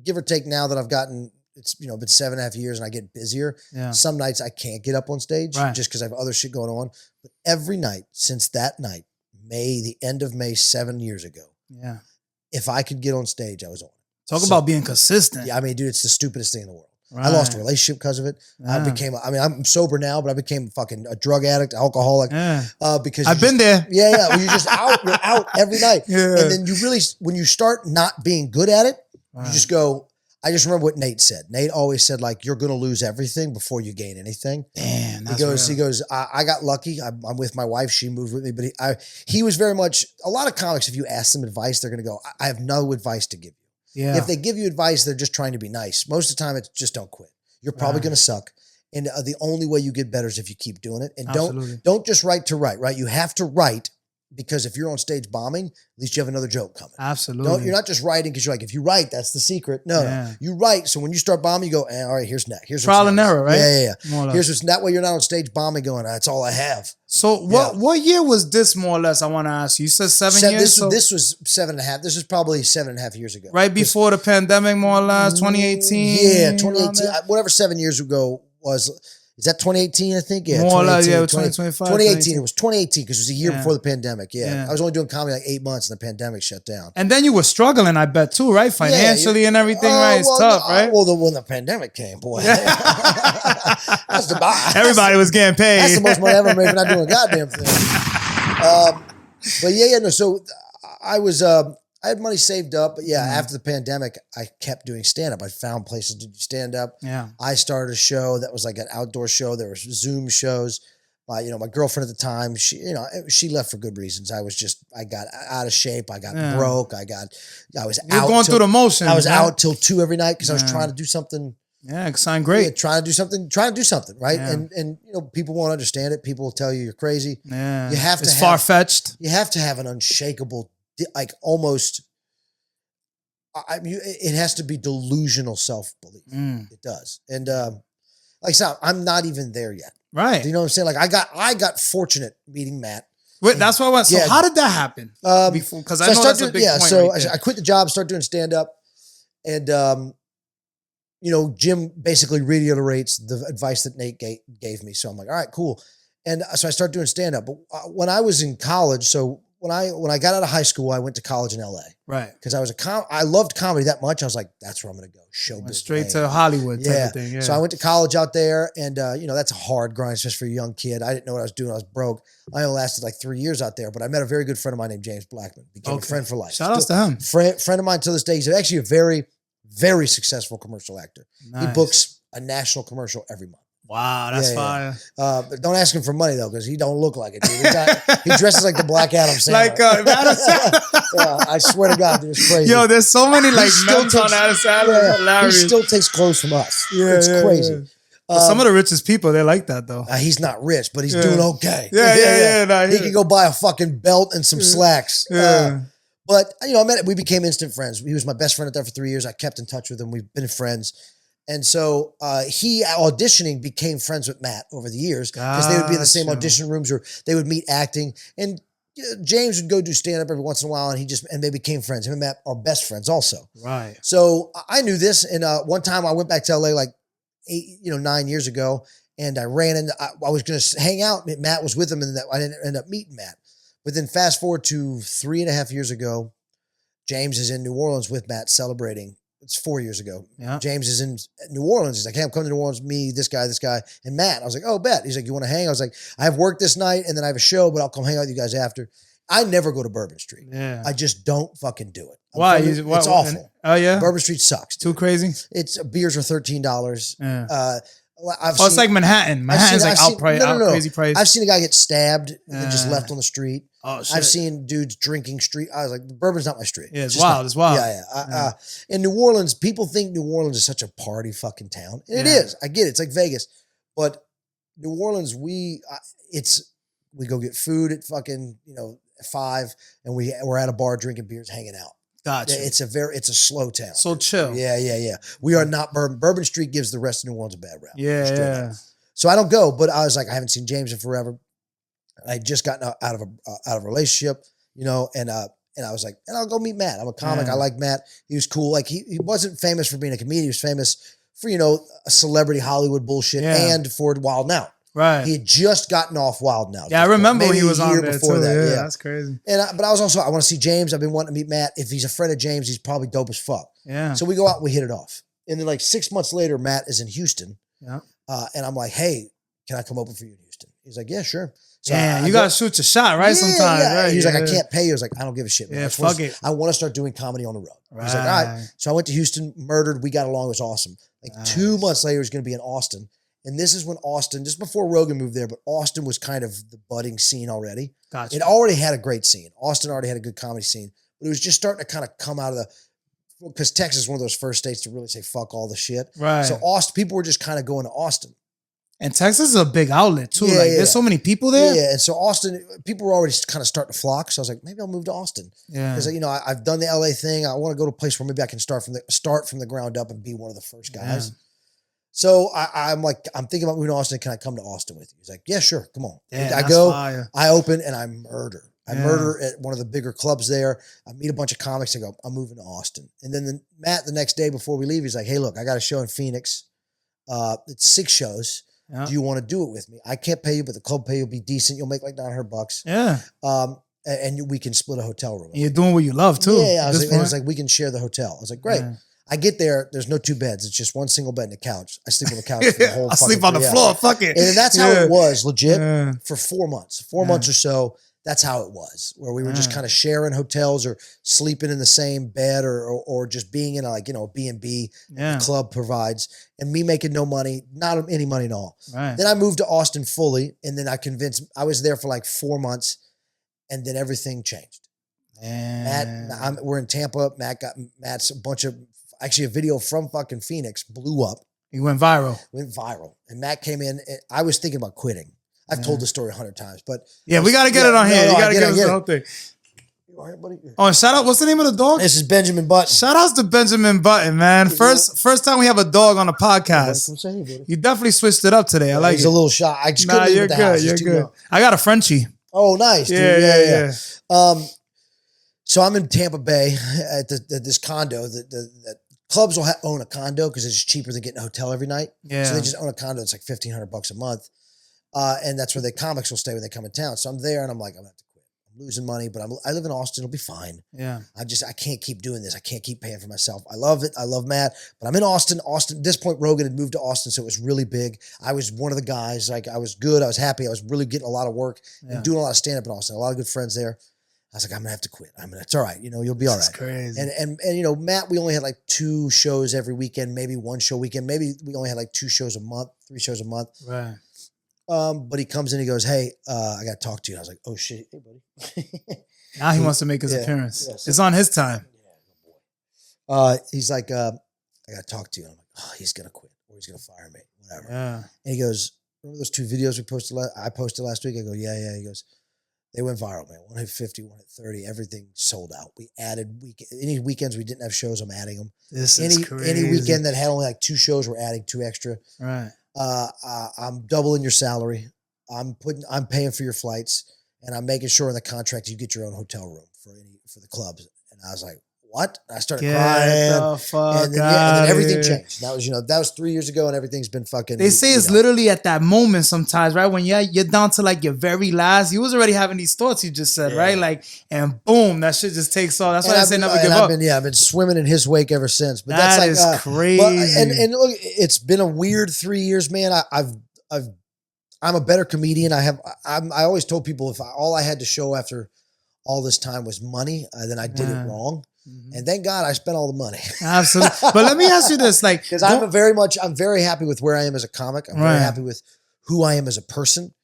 give or take now that I've gotten, it's been 7.5 years and I get busier. Yeah. Some nights I can't get up on stage just because I have other shit going on. But every night since that night, the end of May, 7 years ago. Yeah. If I could get on stage, I was on it. Talk about being consistent. Yeah, I mean, dude, it's the stupidest thing in the world. Right. I lost a relationship because of it. Yeah. I'm sober now, but I became fucking a drug addict, alcoholic. Yeah. Because I've been there. Yeah. Well, you're just you're out every night. Yeah. And then when you start not being good at it, you just go, I just remember what Nate said. Nate always said, like, you're going to lose everything before you gain anything. Damn, he goes, I got lucky. I'm with my wife. She moved with me. But he was very much, a lot of comics, if you ask them advice, they're going to go, I have no advice to give you. Yeah. If they give you advice, they're just trying to be nice. Most of the time, it's just don't quit. You're probably going to suck. And the only way you get better is if you keep doing it. And don't just write to write, right? You have to write. Because if you're on stage bombing, at least you have another joke coming. Absolutely. You're not just writing because you're like, if you write, that's the secret. No. You write. So when you start bombing, you go, all right, here's next. Here's trial and error, right? Yeah. Here's what's that way you're not on stage bombing going, that's all I have. So what year was this more or less? I want to ask you. You said 7 years? This was 7.5. This was probably 7.5 years ago. Right before the pandemic, more or less, 2018? Yeah, 2018. Whatever 7 years ago was. Is that 2018, I think? Yeah. More or less, 2025. 2018. It was 2018 because it was a year before the pandemic. Yeah. I was only doing comedy like 8 months and the pandemic shut down. And then you were struggling, I bet, too, right? Financially and everything, right? It's tough, right? Well, when the pandemic came, boy. That's everybody was getting paid. That's the most money I ever made for not doing a goddamn thing. But so I had money saved up, but after the pandemic, I kept doing stand-up. I found places to do stand-up. Yeah. I started a show that was like an outdoor show. There was Zoom shows. My girlfriend at the time, she left for good reasons. I got out of shape. I got broke. I was out. You're going through the motions. I was out till 2 every night because I was trying to do something. Yeah, it sound great. Yeah, trying to do something, right? Yeah. And people won't understand it. People will tell you you're crazy. Yeah. It's far-fetched. You have to have an unshakable, like almost, it has to be delusional self-belief. It does. And like I said, I'm not even there yet. Right. Do you know what I'm saying? Like I got fortunate meeting Matt. Wait, that's what I went. So how did that happen? Because I know that's a big point. So I quit the job, started doing stand-up, and Jim basically reiterates the advice that Nate gave me. So I'm like, all right, cool. And so I started doing stand-up. But when I was in college, so when I got out of high school, I went to college in LA. Right. Because I loved comedy that much. I was like, that's where I'm going to go. Showbiz. Straight to Hollywood type of thing. Yeah. So I went to college out there and, that's a hard grind, especially for a young kid. I didn't know what I was doing. I was broke. I only lasted like 3 years out there, but I met a very good friend of mine named James Blackman. Became a friend for life. Shout out to him. Friend of mine to this day. He's actually a very, very successful commercial actor. Nice. He books a national commercial every month. Wow, that's fire. But don't ask him for money though, because he don't look like it. Dude. He dresses like the Black Adam Sandler. Like yeah, I swear to God, dude, it's crazy. Yo, there's so many like memes on Adam Sandler. He Hilarious. still takes clothes from us. It's crazy. Yeah. Well, some of the richest people, they like that though. He's not rich, but he's doing okay. Yeah. He can go buy a fucking belt and some slacks. But we became instant friends. He was my best friend out there for 3 years. I kept in touch with him. We've been friends. And so he auditioning became friends with Matt over the years because they would be in the same audition rooms or they would meet acting. And James would go do stand-up every once in a while and they became friends. Him and Matt are best friends also. Right. So I knew this. And one time I went back to LA like 9 years ago and I ran into, I was going to hang out. Matt was with him and I didn't end up meeting Matt. But then fast forward to 3.5 years ago, James is in New Orleans with Matt celebrating. It's 4 years ago. Yeah. James is in New Orleans. He's like, hey, I'm coming to New Orleans. Me, this guy, and Matt. I was like, oh, bet. He's like, you want to hang? I was like, I have work this night and then I have a show, but I'll come hang out with you guys after. I never go to Bourbon Street. Yeah. I just don't fucking do it. Why? It's awful. Oh, yeah? Bourbon Street sucks. Too crazy? It's beers are $13. Yeah. It's like Manhattan. Manhattan's crazy price. I've seen a guy get stabbed and just left on the street. Oh, shit. I've seen dudes drinking street. I was like, bourbon's not my street. Yeah, it's wild. It's wild. Yeah. In New Orleans, people think New Orleans is such a party fucking town. And it is. I get it. It's like Vegas. But New Orleans, we go get food at fucking, 5 and we're at a bar drinking beers, hanging out. Gotcha. It's a slow town. So chill. Yeah. We are not Bourbon. Bourbon Street gives the rest of New Orleans a bad rap. Yeah. So I don't go, but I was like, I haven't seen James in forever. I had just gotten out of a relationship, and I was like, and I'll go meet Matt. I'm a comic. I like Matt. He was cool. Like he wasn't famous for being a comedian. He was famous for, a celebrity Hollywood bullshit and for Wild 'N Out. Right. He had just gotten off Wild 'N Out. Yeah, I remember when he was on there before too. that. Yeah, that's crazy. But I was also, I want to see James. I've been wanting to meet Matt. If he's a friend of James, he's probably dope as fuck. Yeah. So we go out, we hit it off. And then like 6 months later, Matt is in Houston. Yeah. And I'm like, hey, can I come open for you in Houston? He's like, yeah, sure. So you got to shoot your shot, right? Sometimes, right? He's like, I can't pay you. I was like, I don't give a shit, man. Yeah, fuck it. I want to start doing comedy on the road. Right. He's like, all right. So I went to Houston, murdered. We got along. It was awesome. Like 2 months later, he was going to be in Austin. And this is when Austin, just before Rogan moved there, but Austin was kind of the budding scene already. Gotcha. It already had a great scene. Austin already had a good comedy scene. But it was just starting to kind of come out of because Texas is one of those first states to really say, fuck all the shit. Right. So people were just kind of going to Austin. And Texas is a big outlet too. There's so many people there. Yeah. And so Austin, people were already kind of starting to flock. So I was like, maybe I'll move to Austin. Yeah. Because I've done the LA thing. I want to go to a place where maybe I can start from the ground up and be one of the first guys. Yeah. So I'm like, I'm thinking about moving to Austin. Can I come to Austin with you? He's like, yeah, sure. Come on. Yeah, I go, fire. I open and I murder. I murder at one of the bigger clubs there. I meet a bunch of comics and go, I'm moving to Austin. And then Matt, the next day before we leave, he's like, hey, look, I got a show in Phoenix. It's 6 shows. Yeah. Do you want to do it with me? I can't pay you, but the club pay will be decent. You'll make like $900. Yeah. And we can split a hotel room. And you're doing what you love too. Yeah. I was like, we can share the hotel. I was like, great. Yeah. I get there. There's no 2 beds. It's just one single bed and a couch. I sleep on the couch for the whole. I sleep on the floor. Fuck it. And that's how it was, legit, for 4 months. 4 months or so. That's how it was, where we were just kind of sharing hotels or sleeping in the same bed or just being in a B&B the club provides, and me making no money, not any money at all. Right. Then I moved to Austin fully, and then I was there for like 4 months, and then everything changed. Matt, we're in Tampa. Matt's a video from fucking Phoenix blew up. He went viral. And Matt came in. I was thinking about quitting. I've told the story 100 times, but we got to get it on here. You got to get us the whole thing. You all right, buddy? Oh, and shout out. What's the name of the dog? This is Benjamin Button. Shout outs to Benjamin Button, man. First time we have a dog on the podcast. You definitely switched it up today. I like it. He's a little shy. I just couldn't leave it the house. You're good. I got a Frenchie. Oh, nice, dude. Yeah. So I'm in Tampa Bay at this condo that clubs will own a condo because it's cheaper than getting a hotel every night. Yeah. So they just own a condo. It's like $1,500 a month. And that's where the comics will stay when they come in town. So I'm there and I'm like, I'm going to have to quit. I'm losing money, but I live in Austin. It'll be fine. Yeah. I can't keep doing this. I can't keep paying for myself. I love it. I love Matt, but I'm in Austin. At this point, Rogan had moved to Austin. So it was really big. I was one of the guys. Like I was good. I was happy. I was really getting a lot of work and doing a lot of stand-up in Austin. A lot of good friends there. was like, I'm gonna have to quit. It's all right. You'll be all right. That's crazy. And Matt, we only had like 2 shows every weekend, maybe 1 show weekend. Maybe we only had like 2 shows a month, 3 shows a month. Right. But he comes in, he goes, hey, I got to talk to you. I was like, oh shit. Hey, buddy. Now he wants to make his appearance. Yeah, so it's on his time. He's like, I got to talk to you. And I'm like, oh, he's going to quit or he's going to fire me, whatever. Yeah. And he goes, remember those 2 videos I posted last week? I go, yeah. He goes, they went viral, man. One hit 50, one hit 30. Everything sold out. We added any weekends we didn't have shows, I'm adding them. This is crazy. Any weekend that had only like 2 shows, we're adding 2 extra. Right. I'm doubling your salary. I'm paying for your flights, and I'm making sure in the contract you get your own hotel room for the clubs. And I was like, what? I started crying. The fuck and then everything changed. That was 3 years ago, and everything's been fucking. They say it's literally at that moment sometimes, right? When you're down to like your very last, you was already having these thoughts you just said, right? Like, and boom, that shit just takes off. That's why I say never give up. I've been swimming in his wake ever since. But that is crazy. And look, it's been a weird 3 years, man. I'm a better comedian. I always told people if all I had to show after all this time was money, then I did it wrong. Mm-hmm. And thank God I spent all the money. Absolutely. But let me ask you this, like, because I'm very happy with where I am as a comic. I'm very happy with who I am as a person.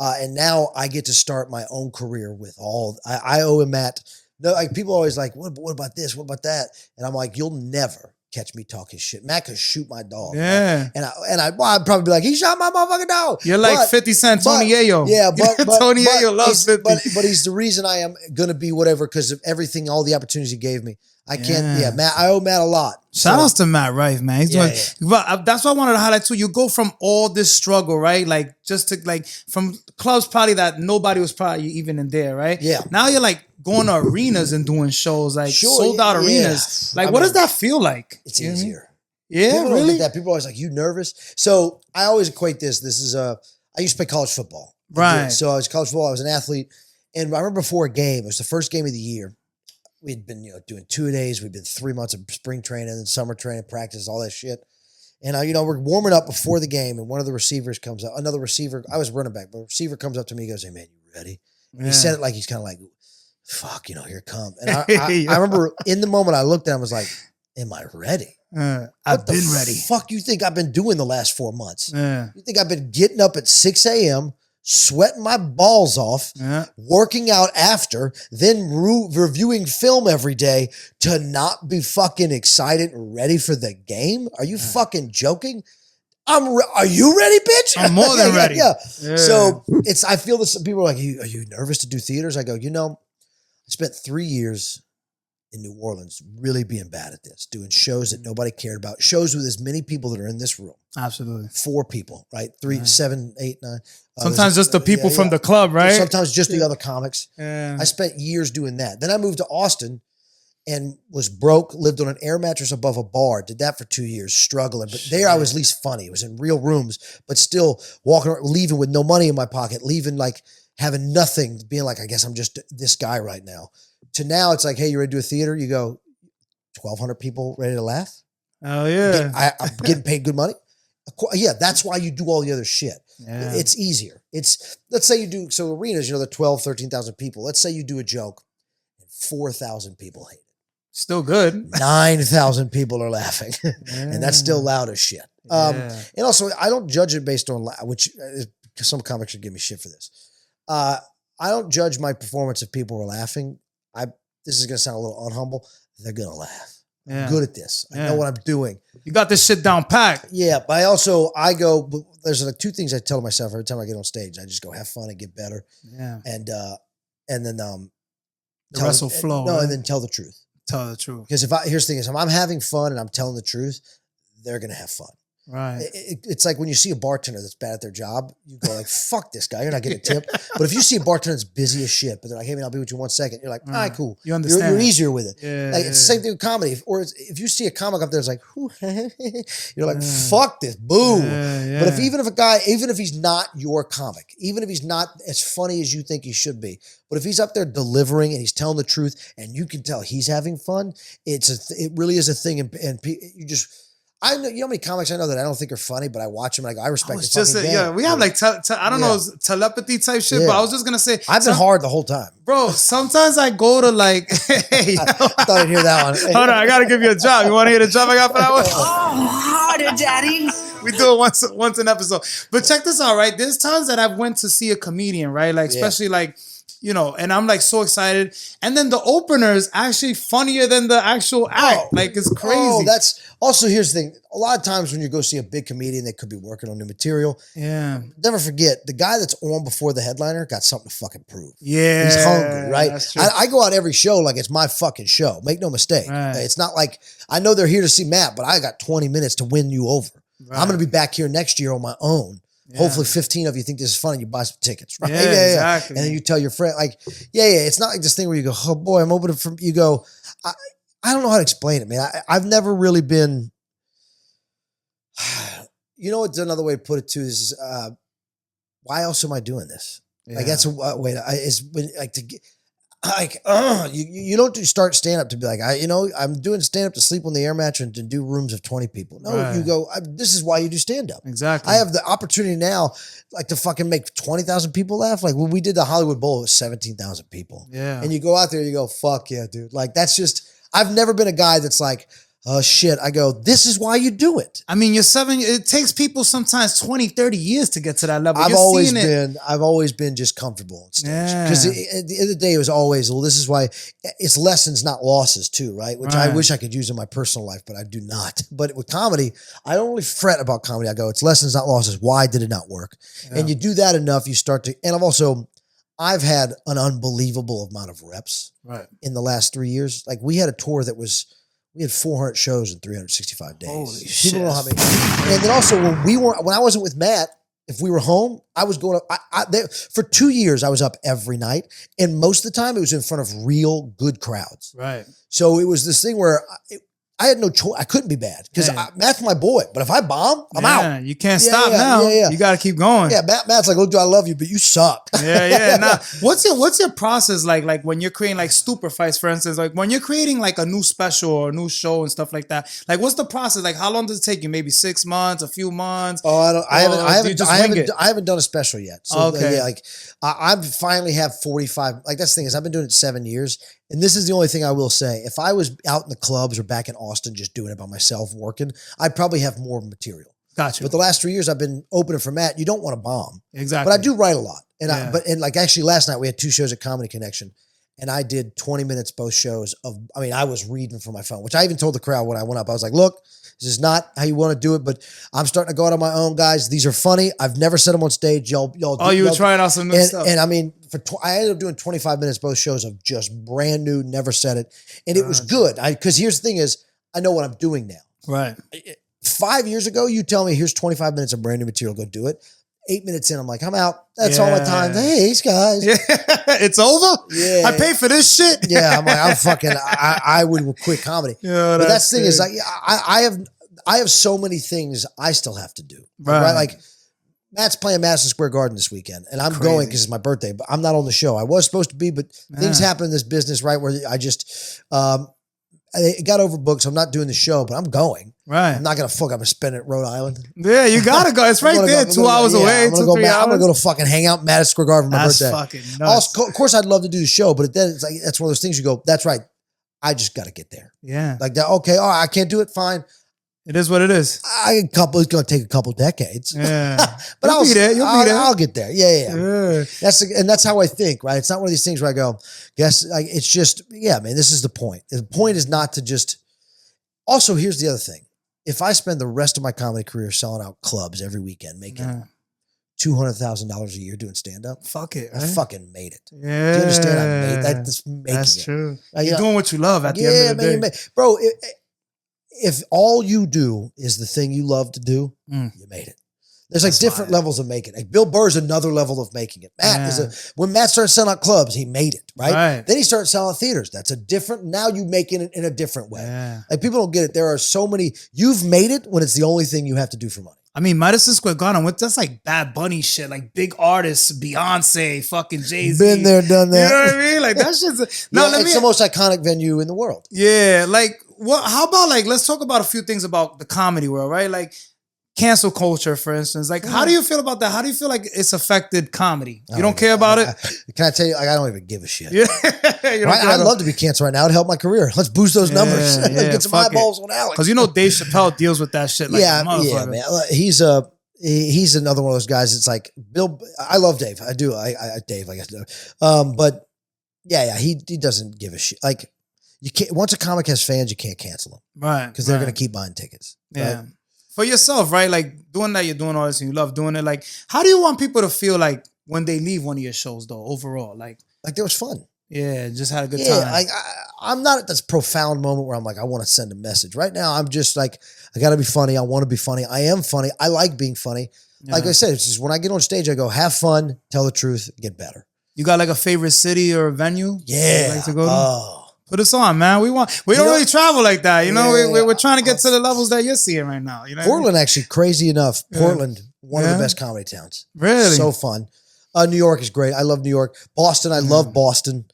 And now I get to start my own career with I owe him Matt. No, like people always like, what about this? What about that? And I'm like, you'll never catch me talking shit. Matt could shoot my dog. Yeah. Right? And I'd probably be like, he shot my motherfucking dog. You're like 50 Cent, Tony Ayo. Yeah, but Tony Ayo loves 50. But he's the reason I am going to be whatever because of everything, all the opportunities he gave me. I can't, Matt, I owe Matt a lot. Shout outs to Matt Rife, man. He's doing, but that's what I wanted to highlight too. You go from all this struggle, right? Like just to like from clubs probably that nobody was probably even in there, right? Yeah. Now you're like going to arenas and doing shows, like sold out arenas. Like, what does that feel like? It's easier. Yeah, people really? Don't get that. People are always like, you nervous? So I always equate this. This is I used to play college football. Right. So I was college football. I was an athlete. And I remember before a game, it was the first game of the year. We'd been, doing 2-a-days. We'd been 3 months of spring training and summer training, practice, all that shit. And, we're warming up before the game. And one of the receivers comes up, another receiver. I was running back, but a receiver comes up to me. He goes, hey, man, you ready? And he said it like he's kind of like, fuck, here it comes. And I remember in the moment I looked at him, I was like, am I ready? I've been ready. Fuck you think I've been doing the last 4 months? You think I've been getting up at 6 a.m., sweating my balls off, working out after, then reviewing film every day to not be fucking excited and ready for the game? Are you fucking joking? Are you ready, bitch? I'm more than ready. Yeah. So I feel this. People are like, are you nervous to do theaters? I go, I spent 3 years in New Orleans really being bad at this, doing shows that nobody cared about, shows with as many people that are in this room. Absolutely. 4 people, right? 3, 7, 8, 9. Sometimes just the people from the club, right? Sometimes just the other comics. Yeah. I spent years doing that. Then I moved to Austin and was broke, lived on an air mattress above a bar, did that for 2 years, struggling. But there I was least funny. It was in real rooms, but still walking around, leaving with no money in my pocket, leaving like having nothing, being like, I guess I'm just this guy right now. To now, it's like, hey, you ready to do a theater? You go, 1,200 people ready to laugh? Oh, yeah. I'm getting paid good money. Yeah, that's why you do all the other shit. Yeah. It's easier. Let's say you do, so arenas, they're 12, 13,000 people. Let's say you do a joke and 4,000 people hate it. Still good. 9,000 people are laughing. And that's still loud as shit. And also, I don't judge it based on, which some comics should give me shit for this. I don't judge my performance if people are laughing. This is going to sound a little unhumble. They're going to laugh. I'm good at this. I know what I'm doing. You got this shit down packed. Yeah, but there's like 2 things I tell myself every time I get on stage. I just go have fun and get better. Yeah. And then the rest will flow. No, and then tell the truth. Tell the truth. Because here's the thing is, if I'm having fun and I'm telling the truth, they're going to have fun. Right. It's like when you see a bartender that's bad at their job, you go like, fuck this guy, you're not getting a tip. But if you see a bartender that's busy as shit, but they're like, hey man, I'll be with you 1 second. You're like, all right, cool. You understand. You're easier with it. Yeah, like, it's the same thing with comedy. If you see a comic up there, it's like, you're like, fuck this, boo. But even if he's not your comic, even if he's not as funny as you think he should be, but if he's up there delivering and he's telling the truth and you can tell he's having fun, it really is a thing. And I know, you know how many comics I know that I don't think are funny, but I watch them and I respect it's the just fucking game. yeah, we have like I don't know, telepathy type shit, but I was just gonna say I've been hard the whole time. Bro, sometimes I go to like hey, I thought I'd hear that one. Hold on, I gotta give you a job. You wanna hear the job I got for that one? Oh, harder, daddy. We do it once an episode. But check this out, right? There's times that I've went to see a comedian, right? Like especially like, you know, and I'm like so excited. And then the opener is actually funnier than the actual act. Like it's crazy. Oh, that's also, here's the thing. A lot of times when you go see a big comedian, they could be working on new material. Yeah. Never forget, the guy that's on before the headliner got something to fucking prove. Yeah. He's hungry, right? That's true. I go out every show like it's my fucking show. Make no mistake. Right. It's not like, I know they're here to see Matt, but I got 20 minutes to win you over. Right. I'm going to be back here next year on my own. Yeah. Hopefully 15 of you think this is funny. You buy some tickets, right? Yeah, exactly. And then you tell your friend, like, it's not like this thing where you go, oh boy, I'm opening for, you go, I don't know how to explain it, man. I've never really been, you know what's another way to put it too is, why else am I doing this? Yeah. Like that's a way is when like to get, like, you don't start stand up to be like, I'm doing stand up to sleep on the air mattress and to do rooms of 20 people. No, right. You go, this is why you do stand up. Exactly. I have the opportunity now, like to fucking make 20,000 people laugh. Like when we did the Hollywood Bowl, it was 17,000 people. Yeah. And you go out there, you go, fuck yeah, dude. Like that's just, I've never been a guy that's like, oh shit. I go, this is why you do it. I mean, it takes people sometimes 20, 30 years to get to that level. I've always been just comfortable on stage. Because at the end of the day, it was always, well, this is why it's lessons, not losses too, right? Which I wish I could use in my personal life, but I do not. But with comedy, I don't really fret about comedy. I go, it's lessons, not losses. Why did it not work? Yeah. And you do that enough, you start to, and I've had an unbelievable amount of reps in the last 3 years. Like we had a tour that we had 400 shows in 365 days. Holy People shit. don't know how many. And then also when I wasn't with Matt, if we were home, I was going for 2 years, I was up every night. And most of the time it was in front of real good crowds. Right. So it was this thing where I had no choice. I couldn't be bad because Matt's my boy. But if I bomb, I'm out. You can't stop now. You got to keep going. Yeah, Matt's like, look, I love you, but you suck. Yeah. Now, what's your process like when you're creating like Stupor Fights, for instance? Like when you're creating like a new special or a new show and stuff like that. Like, what's the process? Like, how long does it take you? Maybe 6 months, a few months? Oh, I haven't done a special yet. So okay. I've finally have 45. Like that's the thing is I've been doing it 7 years. And this is the only thing I will say. If I was out in the clubs or back in Austin just doing it by myself working, I'd probably have more material. Gotcha. But the last 3 years I've been opening for Matt. You don't want to bomb. Exactly. But I do write a lot. And actually last night we had 2 shows at Comedy Connection. And I did 20 minutes both shows I was reading from my phone, which I even told the crowd when I went up. I was like, look, this is not how you want to do it, but I'm starting to go out on my own, guys. These are funny. I've never said them on stage. You were trying out some new stuff. And I mean, I ended up doing 25 minutes both shows of just brand new, never said it. And it was good. Because here's the thing is, I know what I'm doing now. Right. 5 years ago, you tell me, here's 25 minutes of brand new material, go do it. 8 minutes in, I'm like, I'm out. That's all my time. Thanks, guys. Yeah. It's over? Yeah. I paid for this shit? Yeah, I'm like, I would quit comedy. Yeah, but that's the thing is, like, I have so many things I still have to do. Right? Like, Matt's playing Madison Square Garden this weekend, and I'm going because it's my birthday, but I'm not on the show. I was supposed to be, but things happen in this business, right, where I just it got overbooked, so I'm not doing the show, but I'm going. Right. I'm not going to fuck up and spend it in Rhode Island. Yeah, you got to go. It's right there, 2 hours away, 2-3 hours. I'm going to go to fucking hang out in Madison Square Garden for my birthday. That's fucking nuts. Also, of course, I'd love to do the show, but then it's like, that's one of those things you go, that's right. I just got to get there. Yeah. Like that. Okay. All right. I can't do it. Fine. It is what it is. It's going to take a couple decades. Yeah. But You'll be there. I'll get there. Yeah. That's how I think, right? It's not one of these things where I go, it's just, man, this is the point. The point is not to just, also, here's the other thing. If I spend the rest of my comedy career selling out clubs every weekend, making $200,000 a year doing stand-up, fuck it. I fucking made it. Yeah. Do you understand? I made that. That's true. You're doing what you love at the end of the day. Bro, if all you do is the thing you love to do, you made it. There's like different levels of making it. Like Bill Burr's another level of making it. When Matt started selling out clubs, he made it, right? Then he started selling theaters. That's a different, now you making it in a different way. Yeah. Like people don't get it. There are so many, you've made it when it's the only thing you have to do for money. I mean, Madison Square Garden, that's like Bad Bunny shit, like big artists, Beyonce, fucking Jay-Z. Been there, done that. You know what I mean? Like that shit's, it's the most iconic venue in the world. Yeah, like, Well, how about like let's talk about a few things about the comedy world, right? Like cancel culture, for instance. Like, how do you feel about that? How do you feel like it's affected comedy? You don't care about it? Can I tell you? Like, I don't even give a shit. Yeah, I'd love to be canceled right now. It'd help my career. Let's boost those numbers. Get some eyeballs on Alex. Because Dave Chappelle deals with that shit. Like yeah, man. He's another one of those guys. It's like Bill. I love Dave. I do. Dave. I guess. But yeah. He doesn't give a shit. Like you can't. Once a comic has fans, you can't cancel them, right? Because they're gonna keep buying tickets. Yeah. Right? For yourself, right? Like doing that, you're doing all this and you love doing it. Like, how do you want people to feel like when they leave one of your shows though, overall? Like it was fun. Yeah, just had a good time. I'm not at this profound moment where I'm like, I want to send a message. Right now, I'm just like, I got to be funny. I want to be funny. I am funny. I like being funny. Yeah. Like I said, it's just when I get on stage, I go, have fun, tell the truth, get better. You got like a favorite city or venue? Yeah. You like to go to? Put us on, man. We don't really travel like that. You know, we're trying to get to the levels that you're seeing right now. You know, Portland, actually, crazy enough. Portland, one of the best comedy towns. Really? So fun. New York is great. I love New York. Boston, I love Boston.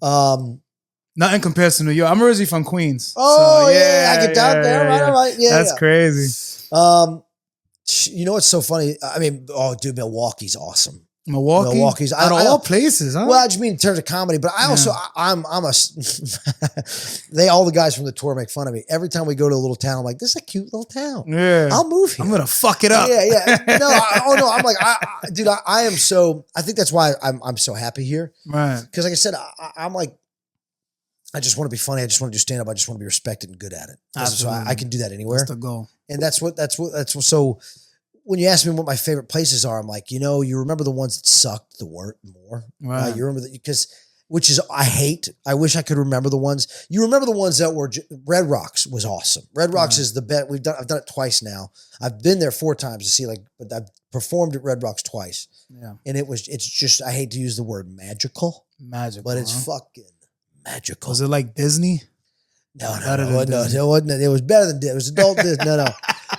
Nothing compares to New York. I'm originally from Queens. Oh, so, yeah. I get down there. Right. Yeah. That's crazy. You know what's so funny? I mean, dude, Milwaukee's awesome. Milwaukee's out of all places, huh? Well, I just mean in terms of comedy, but I also I'm a all the guys from the tour make fun of me every time we go to a little town. I'm like, this is a cute little town. Yeah, I'll move here. I'm gonna fuck it up. Yeah. No. I'm like, dude, I am so. I think that's why I'm so happy here. Right. Because like I said, I'm like, I just want to be funny. I just want to do stand up. I just want to be respected and good at it. Absolutely. So I can do that anywhere. That's the goal. And that's what. So when you ask me what my favorite places are, I'm like, you remember the ones that sucked the more, right? You remember that I hate. I wish I could remember the ones. You remember the ones that were Red Rocks was awesome. Red Rocks is the best. I've done it twice now. I've been there 4 times to see but I've performed at Red Rocks twice. Yeah, and it's just I hate to use the word magical, but it's fucking magical. Was it like Disney? No, it wasn't. It was better than Disney. It was adult Disney. No.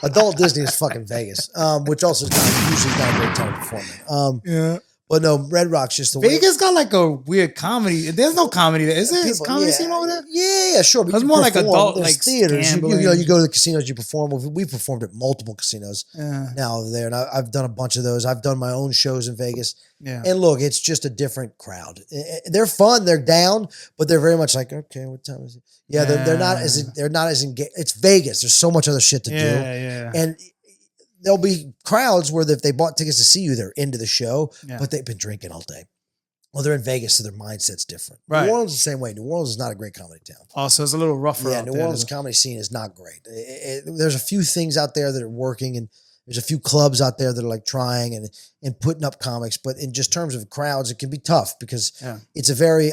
Adult Disney is fucking Vegas, which also is usually not a great time performing. Yeah. But no, Red Rock's just the way. Vegas got like a weird comedy. There's no comedy there. Is there? Is comedy scene over there? Yeah, sure. It's more like adult, like theaters. You go to the casinos, you perform. We performed at multiple casinos now over there. And I've done a bunch of those. I've done my own shows in Vegas. Yeah. And look, it's just a different crowd. They're fun. They're down, but they're very much like, okay, what time is it? Yeah, they're not as engaged. It's Vegas. There's so much other shit to do. Yeah. And there'll be crowds where if they bought tickets to see you, they're into the show, but they've been drinking all day. Well, they're in Vegas, so their mindset's different. Right. New Orleans is the same way. New Orleans is not a great comedy town. Oh, so it's a little rougher. Yeah, New Orleans comedy scene is not great. There's a few things out there that are working, and there's a few clubs out there that are like trying and putting up comics. But in just terms of crowds, it can be tough because it's a very,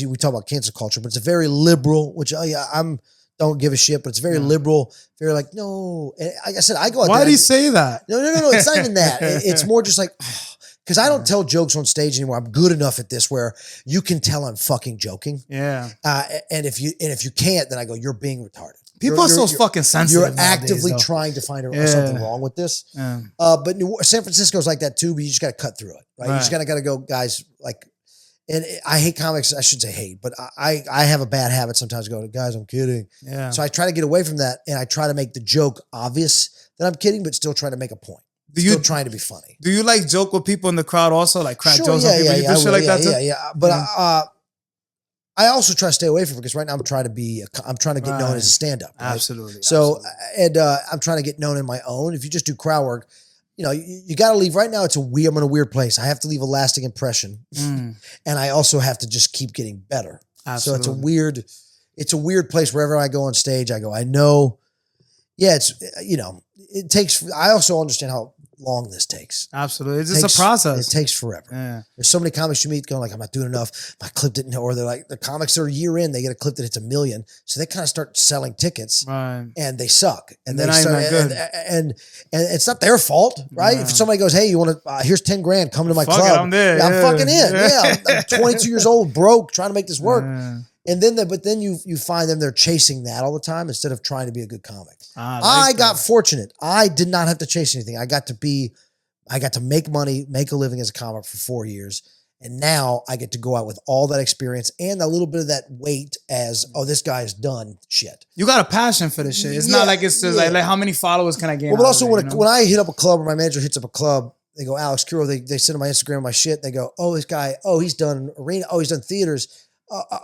we talk about cancel culture, but it's a very liberal, which don't give a shit, but it's very liberal, very like, no. And like I said, I go out Why there. do you say that? No. It's not even that. It's more just like, because I don't tell jokes on stage anymore. I'm good enough at this where you can tell I'm fucking joking. Yeah. And if you can't, then I go, you're being retarded. People are so fucking sensitive. You're actively trying to find something wrong with this. Yeah. But San Francisco's like that too, but you just got to cut through it, right? You just got to go, guys, like, and I hate comics. I shouldn't say hate, but I have a bad habit sometimes going, guys, I'm kidding. Yeah. So I try to get away from that, and I try to make the joke obvious that I'm kidding, but still try to make a point. Still trying to be funny. Do you like joke with people in the crowd also? Like crack jokes on people? You do shit like that too? Yeah. But I also try to stay away from it because right now I'm trying to get known as a stand-up. Right? Absolutely. So, and I'm trying to get known in my own. If you just do crowd work, you got to leave. Right now, I'm in a weird place. I have to leave a lasting impression. And I also have to just keep getting better. Absolutely. So it's a weird place. Wherever I go on stage, I know, it takes, I also understand how long this takes. Absolutely. It's just a process. It takes forever. Yeah. There's so many comics you meet going like, I'm not doing enough. My clip didn't know, or they're like, the comics are a year in, they get a clip that hits 1 million. So they kind of start selling tickets and they suck. And they start, and it's not their fault, right? If somebody goes, hey, you want to, here's 10 grand, come to my club. I'm there. I'm fucking in. Yeah. I'm 22 years old, broke, trying to make this work. And then you find them, they're chasing that all the time instead of trying to be a good comic. I got fortunate. I did not have to chase anything. I got to make money, make a living as a comic for 4 years. And now I get to go out with all that experience and a little bit of that weight as, oh, this guy's done shit. You got a passion for this shit. It's not like it's just like how many followers can I gain? Well, but also when I hit up a club or my manager hits up a club, they go, Alex Cureau, they send on my Instagram my shit. They go, oh, this guy, oh, he's done arena. Oh, he's done theaters.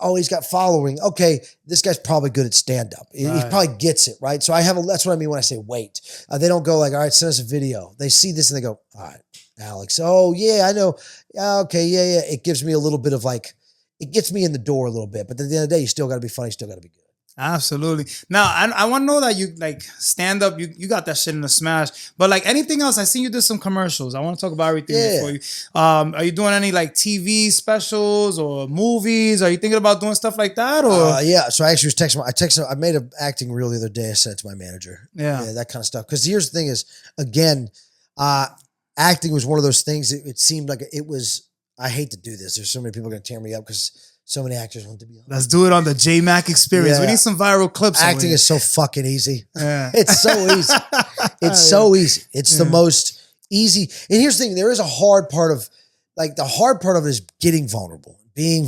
Oh, he's got following. Okay, this guy's probably good at stand-up. He probably gets it, right? So that's what I mean when I say wait. They don't go like, all right, send us a video. They see this and they go, all right, Alex. Oh, yeah, I know. Okay, yeah. It gives me a little bit of like, it gets me in the door a little bit. But at the end of the day, you still got to be funny. You still got to be good. Absolutely. Now, I want to know that you like stand up. You got that shit in the smash. But like anything else, I seen you did some commercials. I want to talk about everything before you. Are you doing any like TV specials or movies? Are you thinking about doing stuff like that? Or yeah. So I actually was texting. I made an acting reel the other day. I sent it to my manager. Yeah, that kind of stuff. Because here's the thing: is again, acting was one of those things. It seemed like it was. I hate to do this. There's so many people going to tear me up because so many actors want to be on. Let's do it on the Jmack Experience. We need some viral clips. Acting is so fucking easy. Yeah. It's so easy. It's so easy. It's the most easy. And here's the thing. There is a hard part of, like the hard part of it is getting vulnerable, being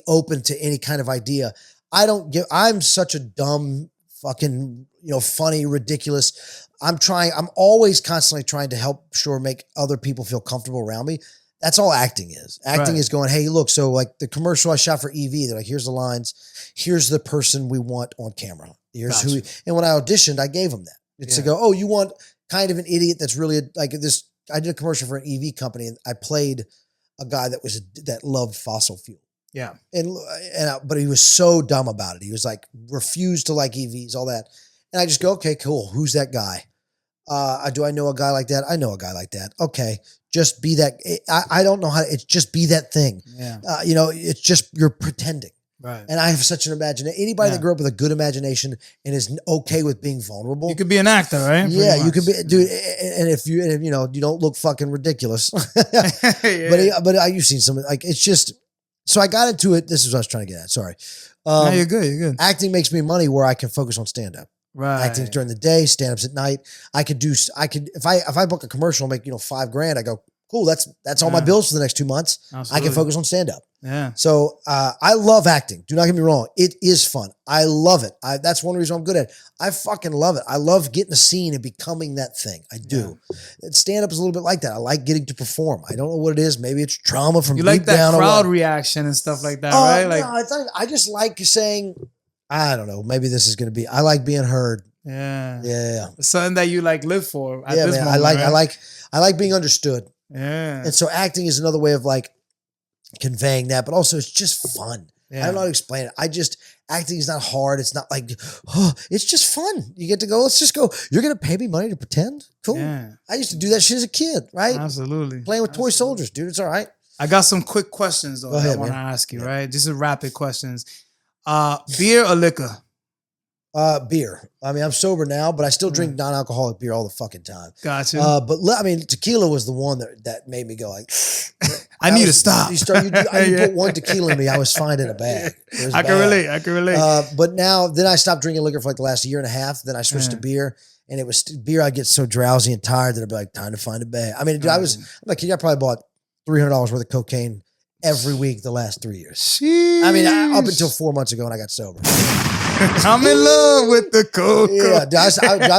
open to any kind of idea. I'm such a dumb fucking, funny, ridiculous. I'm always constantly trying to make other people feel comfortable around me. That's all acting is. Acting is going, hey, look, so like the commercial I shot for EV, they're like, here's the lines. Here's the person we want on camera. Here's who. And when I auditioned, I gave them that. It's to go, oh, you want kind of an idiot that's really like this. I did a commercial for an EV company and I played a guy that loved fossil fuel. Yeah. But he was so dumb about it. He was like, refused to like EVs, all that. And I just go, okay, cool. Who's that guy? Do I know a guy like that? I know a guy like that. Okay. Just be that. I don't know how. It's just be that thing. Yeah. It's just you're pretending. Right. And I have such an imagination. Anybody that grew up with a good imagination and is okay with being vulnerable, you could be an actor, right? Yeah, you could be, dude. And if you don't look fucking ridiculous, but you've seen some like it's just. So I got into it. This is what I was trying to get at. Sorry. No, you're good. You're good. Acting makes me money where I can focus on stand up. Right. Acting's during the day, stand-ups at night. I could if I book a commercial and make $5,000, I go, cool, that's all my bills for the next 2 months. Absolutely. I can focus on stand-up. Yeah. So I love acting. Do not get me wrong. It is fun. I love it. That's one reason I'm good at it. I fucking love it. I love getting a scene and becoming that thing. I do. Yeah. Stand-up is a little bit like that. I like getting to perform. I don't know what it is. Maybe it's trauma from you like that crowd reaction and stuff like that, right? Like, no, I just like saying, I don't know. Maybe this is going to be, I like being heard. Yeah. Yeah. It's something that you like live for at this moment, I like being understood. Yeah. And so acting is another way of like conveying that, but also it's just fun. Yeah. I don't know how to explain it. Acting is not hard. It's not like, it's just fun. You get to go, let's just go. You're going to pay me money to pretend? Cool. Yeah. I used to do that shit as a kid, right? Absolutely. Playing with toy soldiers, dude. It's all right. I got some quick questions though that I want to ask you, right? Just rapid questions. Beer or liquor? Beer. I mean, I'm sober now, but I still drink non-alcoholic beer all the fucking time. Gotcha. But I mean, tequila was the one that made me go like, I need to stop. You put one tequila in me, I was fine in a bag. I can relate. But then I stopped drinking liquor for like the last year and a half. Then I switched to beer, and it was beer. I get so drowsy and tired that I'd be like, time to find a bag. I mean, dude, I'm like, I probably bought $300 worth of cocaine every week the last 3 years. Sheesh. I mean, up until 4 months ago when I got sober. I'm in love with the coke. Yeah, dude, I was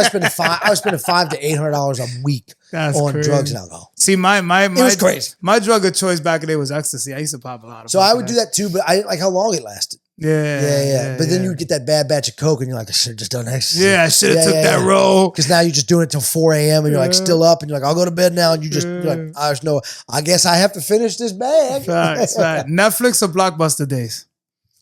spending $500 to $800 a week on drugs and alcohol. See, it was crazy. My drug of choice back in the day was ecstasy. I used to pop a lot of. So I would do that too, but I like how long it lasted. Yeah. But then you get that bad batch of coke, and you're like, I should have just done ecstasy. Yeah, I should have took that roll. Because now you're just doing it till 4 a.m. and you're like still up, and you're like, I'll go to bed now, and you're like, I guess I have to finish this bag. Facts. Netflix or Blockbuster days?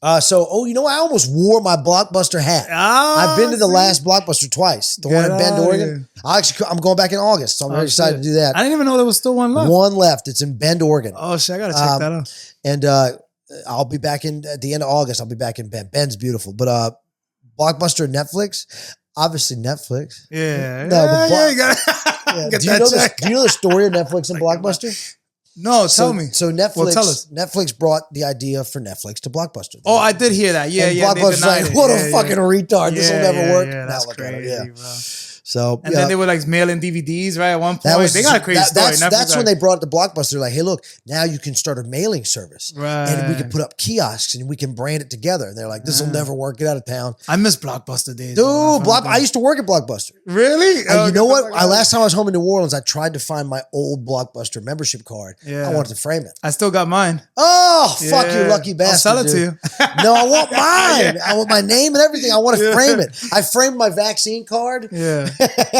I almost wore my Blockbuster hat. I've been to the last Blockbuster twice. The one in Bend, Oregon. I'm going back in August, so I'm very excited to do that. I didn't even know there was still one left. One left. It's in Bend, Oregon. Oh shit, I gotta check that out. And I'll be back at the end of August. I'll be back in Bend. Bend's beautiful, but Blockbuster and Netflix. Obviously Netflix. Yeah. You gotta get that check. Do you know the story of Netflix and Blockbuster? No, tell me. So Netflix, tell us. Netflix brought the idea for Netflix to Blockbuster. Oh, I did hear that. Yeah, and Blockbuster's like, what a fucking retard. This will never work. Yeah, that's crazy, bro. So And then they were like mailing DVDs, right? At one point, they got a crazy story. That's when they brought it to Blockbuster. Like, hey, look, now you can start a mailing service, right? And we can put up kiosks and we can brand it together. And they're like, this will never work. Get out of town. I miss Blockbuster days, dude. I used to work at Blockbuster. Really? You know what? Last time I was home in New Orleans, I tried to find my old Blockbuster membership card. Yeah. I wanted to frame it. I still got mine. Oh, fuck you, lucky bastard! I'll sell it to you. No, I want mine. I want my name and everything. I want to frame it. I framed my vaccine card. Yeah.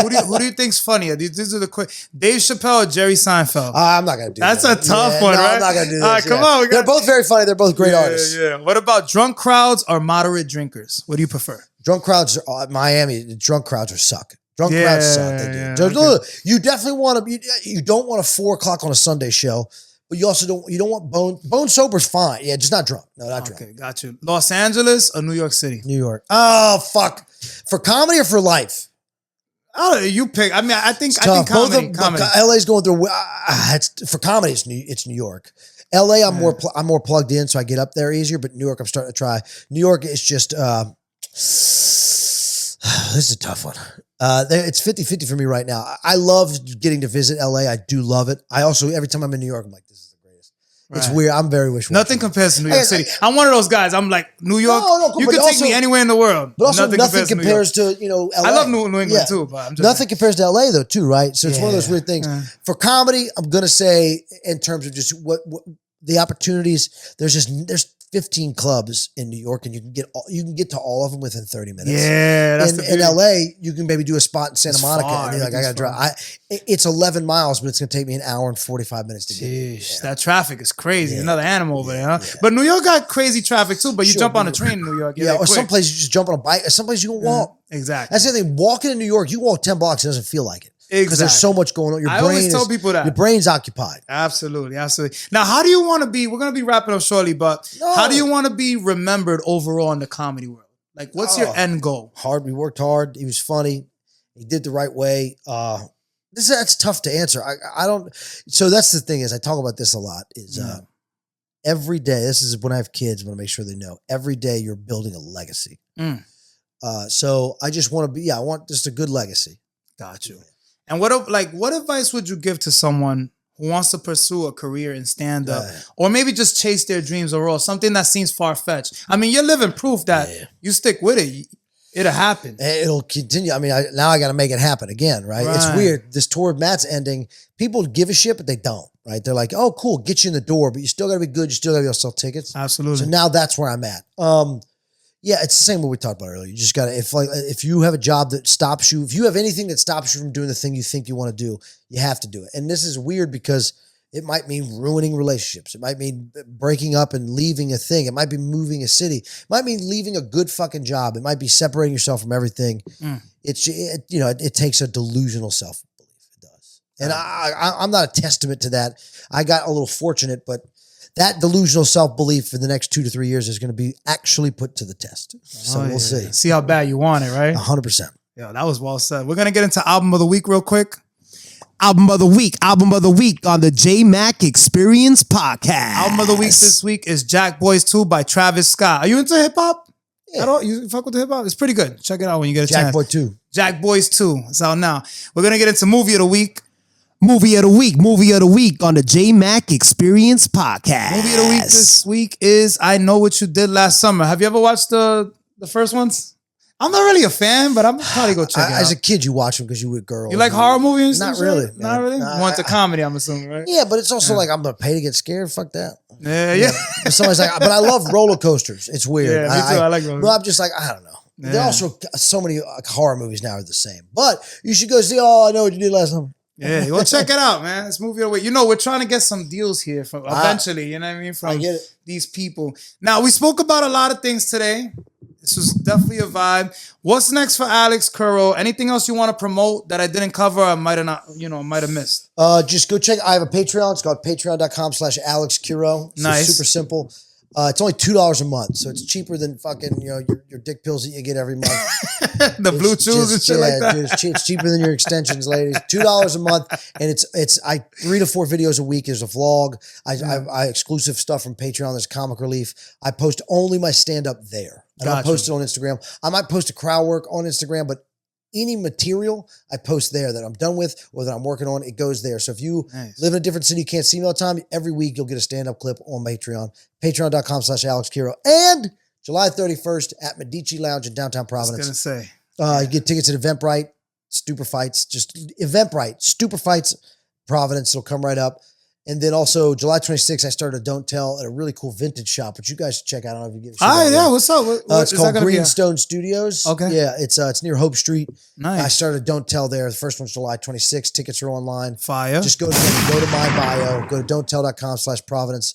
Who do you think's funnier? These are the quick. Dave Chappelle or Jerry Seinfeld? I'm not gonna do that. That's a tough one, right? I'm not gonna do that. All right, come on. They're both very funny. They're both great artists. Yeah. What about drunk crowds or moderate drinkers? What do you prefer? Drunk crowds are Miami. Drunk crowds are suck. Drunk crowds suck. They do. Okay. You definitely want to. You don't want a 4 o'clock on a Sunday show, but you also don't. You don't want bone sober's fine. Yeah, just not drunk. No, not drunk. Okay, got you. Los Angeles or New York City? New York. Oh fuck. For comedy or for life? Oh, you pick. I mean, I think comedy. LA's going through. For comedy, it's New York. LA, I'm more plugged in, so I get up there easier. But New York, I'm starting to try. New York is just. This is a tough one. It's 50-50 for me right now. I love getting to visit LA. I do love it. I also, every time I'm in New York, I'm like, this is the greatest. Right. It's weird. I'm very wish-washy. Nothing compares to New York City. I'm one of those guys. I'm like, New York, you can take me anywhere in the world. But also nothing compares to LA. I love New England too. But I'm just nothing compares to LA though too, right? So it's one of those weird things. For comedy, I'm going to say in terms of just what the opportunities, there's 15 clubs in New York, and you can get to all of them within 30 minutes. Yeah, that's in LA, you can maybe do a spot in Santa Monica, and you're like, I got to drive. It's 11 miles, but it's going to take me an hour and 45 minutes to get. That traffic is crazy. Another animal over there, huh? But New York got crazy traffic too. But you jump on a train in New York, or some places you just jump on a bike. Some places you can walk. Exactly. That's the thing. Walking in New York, you walk 10 blocks, it doesn't feel like it. Because there's so much going on. I always tell people that. Your brain's occupied. Absolutely. Now, how do you want to be? We're going to be wrapping up shortly, but how do you want to be remembered overall in the comedy world? Like, what's your end goal? Hard. We worked hard. He was funny. He did the right way. That's tough to answer. I don't. So that's the thing is I talk about this a lot is every day, this is when I have kids, I want to make sure they know every day you're building a legacy. So I just want to be, I want just a good legacy. Got you. And what advice would you give to someone who wants to pursue a career in stand-up or maybe just chase their dreams overall, something that seems far-fetched? I mean, you're living proof that you stick with it, it'll happen. It'll continue. I mean, now I got to make it happen again, right? It's weird. This tour of Matt's ending. People give a shit, but they don't, right? They're like, oh, cool, get you in the door, but you still got to be good. You still got to be able to sell tickets. Absolutely. So now that's where I'm at. Yeah, it's the same what we talked about earlier. You just got to, if you have a job that stops you, if you have anything that stops you from doing the thing you think you want to do, you have to do it. And this is weird because it might mean ruining relationships. It might mean breaking up and leaving a thing. It might be moving a city. It might mean leaving a good fucking job. It might be separating yourself from everything. It takes a delusional self-belief. It does. And I'm not a testament to that. I got a little fortunate, but that delusional self-belief for the next 2 to 3 years is going to be actually put to the test. So we'll see. See how bad you want it, right? 100%. Yeah, that was well said. We're going to get into Album of the Week real quick. Album of the week on the Jmack Experience Podcast. Album of the week this week is Jack Boys 2 by Travis Scott. Are you into hip-hop? Yeah. You fuck with the hip-hop? It's pretty good. Check it out when you get a chance. Jack Boy 2. Jack Boys 2. It's out now. We're going to get into Movie of the Week. Movie of the week on the Jmack Experience Podcast. Movie of the week this week is I Know What You Did Last Summer. Have you ever watched the first ones? I'm not really a fan, but I'm probably go check it out. As a kid, you watch them because you were girls. You like horror movies? Not really. Not really? You want the comedy, I'm assuming, right? Yeah, but it's also like I'm going to pay to get scared. Fuck that. Yeah. Somebody's like, but I love roller coasters. It's weird. Yeah, me too. I like roller coasters. But I'm just like, I don't know. Yeah. There are also so many horror movies now are the same. But you should go see, I Know What You Did Last Summer. Yeah, well, check it out, man. It's Movie of the Week. You know, we're trying to get some deals here from eventually, you know what I mean? From these people. Now, we spoke about a lot of things today. This was definitely a vibe. What's next for Alex Cureau? Anything else you want to promote that I didn't cover or might have missed? Just go check. I have a Patreon. It's called patreon.com/Alex Cureau. Nice. Super simple. It's only $2 a month, so it's cheaper than fucking your dick pills that you get every month. The Blue Chews and shit like that. Dude, it's cheaper than your extensions, ladies. $2 a month, and it's 3 to 4 videos a week. There's a vlog. I exclusive stuff from Patreon. There's comic relief. I post only my stand up there. I don't post it on Instagram. I might post a crowd work on Instagram, but any material I post there that I'm done with or that I'm working on, it goes there. So if you live in a different city, you can't see me all the time, every week you'll get a stand-up clip on Patreon, patreon.com/Alex Cureau. And July 31st at Medici Lounge in downtown Providence. I was going to say. You get tickets at Eventbrite, Stupor Fights, just Eventbrite, Stupor Fights, Providence. It'll come right up. And then also July 26th, I started a Don't Tell at a really cool vintage shop, which you guys should check out. I don't know if you get. All right, yeah. What's up? It's called Greenstone Studios. Okay. Yeah, it's near Hope Street. Nice. I started a Don't Tell there. The first one's July 26th. Tickets are online. Fire. Just go to my bio. Go to don'ttell.com/Providence.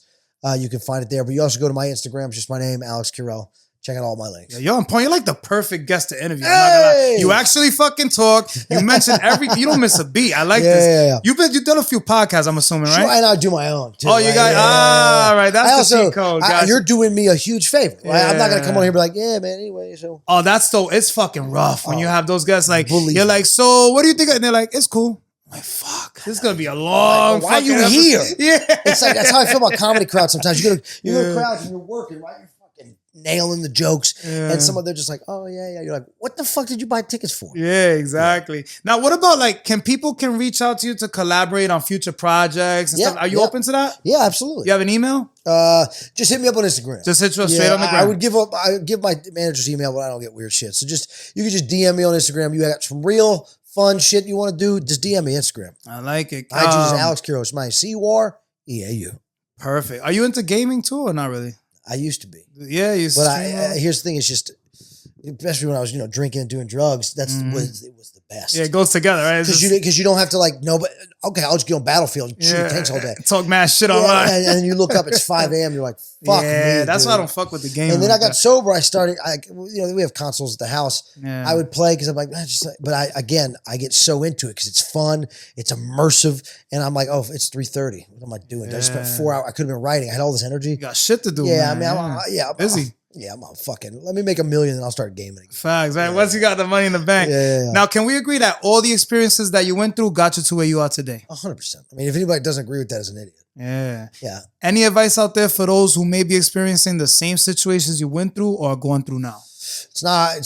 You can find it there. But you also go to my Instagram. It's just my name, Alex Cureau. Check out all my links. Yeah, you're on point. You're like the perfect guest to interview. I'm not gonna lie. You actually fucking talk. You mention everything. You don't miss a beat. I like this. Yeah. You've done a few podcasts, I'm assuming, right? Sure, and I do my own too. Oh, you got all right. That's the cheat code. You're doing me a huge favor. Right? I'm not gonna come on here and be like, yeah, man. Anyway, so. Oh, that's so. It's fucking rough when you have those guys. Like Believe you're me. like, so what do you think? And they're like, it's cool. I'm like, fuck, this is gonna be a long. Why are you fucking here? episode. Yeah, It's like that's how I feel about comedy crowds. Sometimes you go to crowds and you're working, right? You're fucking nailing the jokes, and some of they're just like, oh yeah. You're like, what the fuck did you buy tickets for? Yeah, exactly. Now, what about like, people reach out to you to collaborate on future projects and stuff? Are you open to that? Yeah, absolutely. You have an email? Just hit me up on Instagram. Just hit you straight on the ground. I give my manager's email, but I don't get weird shit. So you can just DM me on Instagram. You got some real fun shit you want to do, just DM me Instagram. I like it. IG is Alex Cureau. It's my CUREAU. Perfect. Are you into gaming too or not really? I used to be. Yeah, you. But here's the thing: it's just, especially when I was drinking and doing drugs. It was the best. Yeah, it goes together, right? Because you don't have to okay, I'll just get on Battlefield and shoot tanks all day. Talk mad shit online. And then you look up, it's 5 a.m. You're like, fuck me. That's dude. why I don't fuck with the game. And then I got sober. I started. We have consoles at the house. Yeah. I would play because I'm like, I get so into it because it's fun, it's immersive, and I'm like, oh, it's 3:30. What am I doing? I just spent 4 hours. I could have been writing. I had all this energy. You got shit to do. Yeah, man. I'm busy. I'm fucking. Let me make $1 million, and I'll start gaming. Facts, right? Once you got the money in the bank. Yeah. Now, can we agree that all the experiences that you went through got you to where you are today? 100%. I mean, if anybody doesn't agree with that, is an idiot. Yeah. Yeah. Any advice out there for those who may be experiencing the same situations you went through or are going through now? It's not.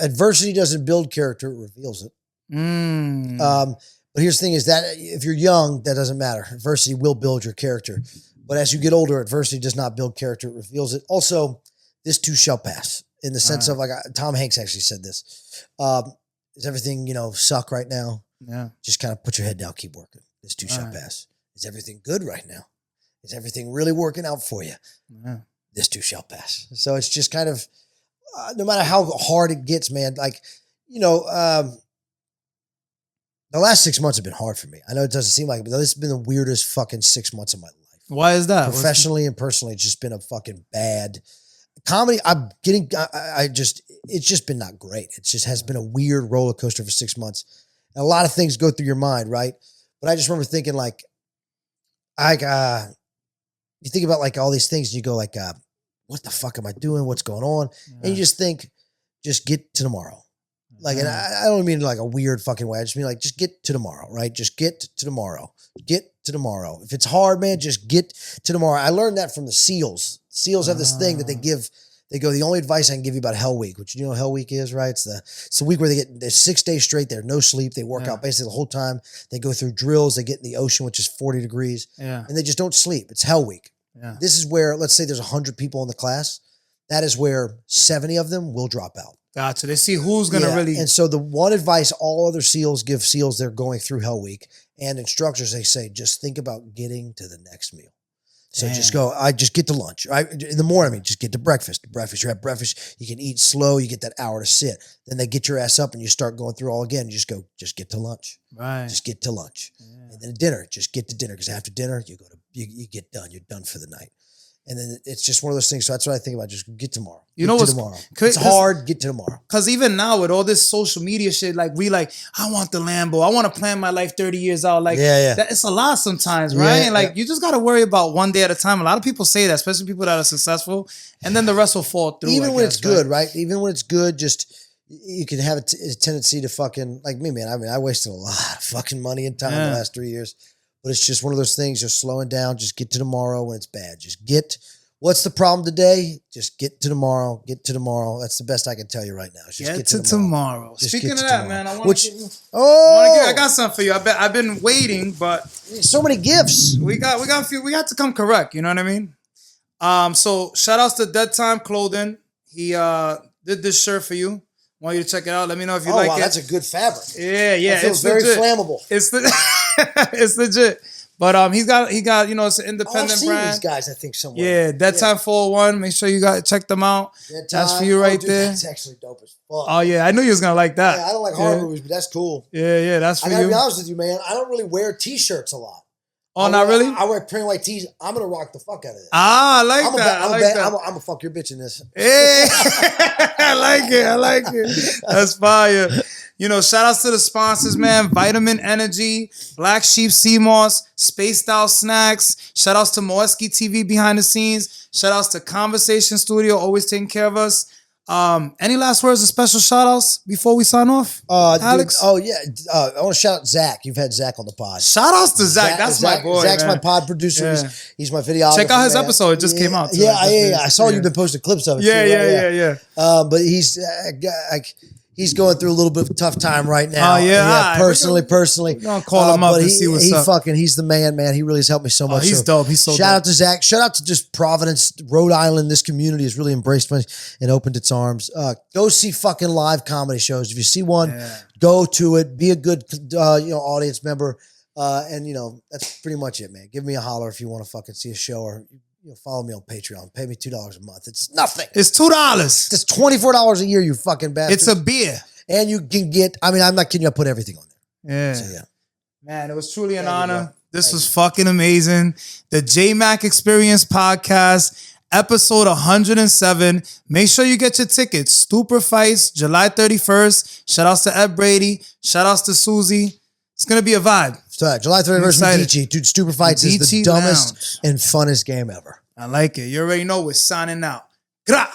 Adversity doesn't build character; it reveals it. But here's the thing: is that if you're young, that doesn't matter. Adversity will build your character, but as you get older, adversity does not build character; it reveals it. Also, this too shall pass. In the sense of Tom Hanks actually said this: is everything suck right now? Yeah. Just kind of put your head down, keep working. This too shall pass. Is everything good right now? Is everything really working out for you? Yeah. This too shall pass. So it's just kind of, no matter how hard it gets, man, the last 6 months have been hard for me. I know it doesn't seem like it, but this has been the weirdest fucking 6 months of my life. Why is that? Professionally and personally, it's just been a fucking bad comedy. It's just been not great. It just has been a weird roller coaster for 6 months. And a lot of things go through your mind, right? But I just remember thinking you think about all these things and you go what the fuck am I doing? What's going on? Yeah. And you just think, just get to tomorrow. And I don't mean a weird fucking way. I just mean just get to tomorrow, right? Just get to tomorrow. Get to tomorrow. If it's hard, man, just get to tomorrow. I learned that from the SEALs. SEALs have this thing that they give. They go, the only advice I can give you about Hell Week, which you know what Hell Week is, right? It's the week where they're 6 days straight. They have no sleep. They work out basically the whole time. They go through drills. They get in the ocean, which is 40 degrees. Yeah. And they just don't sleep. It's Hell Week. Yeah. This is where, let's say there's 100 people in the class. That is where 70 of them will drop out. Gotcha. They see who's going to really. And so the one advice all other SEALs give SEALs they're going through Hell Week and instructors, they say, just think about getting to the next meal. So just go, I just get to lunch. In the morning, just get to breakfast. You have breakfast, you can eat slow, you get that hour to sit. Then they get your ass up and you start going through all again. You just go, just get to lunch. Right. Just get to lunch. Yeah. And then dinner, just get to dinner. Because after dinner, you get done. You're done for the night. And then it's just one of those things. So that's what I think about. Just get tomorrow. Tomorrow. It's hard. Get to tomorrow. Because even now with all this social media shit, I want the Lambo. I want to plan my life 30 years out. That, it's a lot sometimes, right? Yeah, and you just got to worry about one day at a time. A lot of people say that, especially people that are successful, and then the rest will fall through. Even when it's good, right? Even when it's good, just you can have a tendency to fucking like me, man. I mean, I wasted a lot of fucking money and time in the last 3 years. But it's just one of those things, just slowing down, just get to tomorrow when it's bad. Just get What's the problem today? Just get to tomorrow. Get to tomorrow. That's the best I can tell you right now. Just get to tomorrow. Just Speaking of to that, tomorrow. man, I want to. I got something for you. I've been waiting, but so many gifts. We got a few. We got to come correct. You know what I mean? So shout outs to Dead Time Clothing. He did this shirt for you. Want you to check it out. Let me know if you like it. That's a good fabric. Yeah, it feels very legit. flammable. It's legit. But he got it's an independent I've seen brand. these guys, I think, somewhere. Yeah, Dead Time 401. Make sure you check them out. That's for you right there. That's actually dope as fuck. Oh yeah, I knew you was gonna like that. Yeah, I don't like horror movies, but that's cool. Yeah, that's for you. I gotta be honest with you, man. I don't really wear t-shirts a lot. Oh, not really? I wear plain white tees. I'm gonna rock the fuck out of this. I like that. I'm gonna fuck your bitch in this. Hey, I like it. That's fire. Shout outs to the sponsors, man. Vitamin Energy, Black Sheep Sea Moss, Spaced Out Snacks. Shout outs to Moeski TV behind the scenes. Shout outs to Conversation Studio, always taking care of us. Any last words or special shout outs before we sign off? Alex? I want to shout out Zach. You've had Zach on the pod. Shout outs to Zach. That's my boy. Zach's man. my pod producer. Yeah. He's my videographer. Check out his episode. It just came out. Too. Yeah. I saw you've been posting clips of it. Yeah. But he's going through a little bit of a tough time right now. Oh, yeah. Personally. We're gonna call him up and see what's up. He's the man. He really has helped me so much. He's dope. He's so shout dope. out to Zach. Shout out to just Providence, Rhode Island. This community has really embraced me and opened its arms. Go see fucking live comedy shows. If you see one, go to it. Be a good audience member. And that's pretty much it, man. Give me a holler if you want to fucking see a show or follow me on Patreon. Pay me $2 a month. It's nothing. It's $2. It's $24 a year, you fucking bastard. It's a beer. And you can get, I'm not kidding you, I put everything on there. Yeah. So, Man, it was truly an honor. This was fucking amazing. The Jmack Experience Podcast, episode 107. Make sure you get your tickets. Stupor Fights, July 31st. Shout outs to Ed Brady. Shout outs to Susie. It's going to be a vibe. So, July 31st, Medici. Dude, Stupor Fights is the dumbest and funnest game ever. I like it. You already know we're signing out. Gra!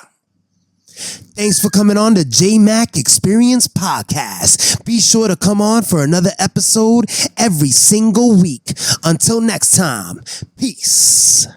Thanks for coming on the Jmack Experience Podcast. Be sure to come on for another episode every single week. Until next time, peace.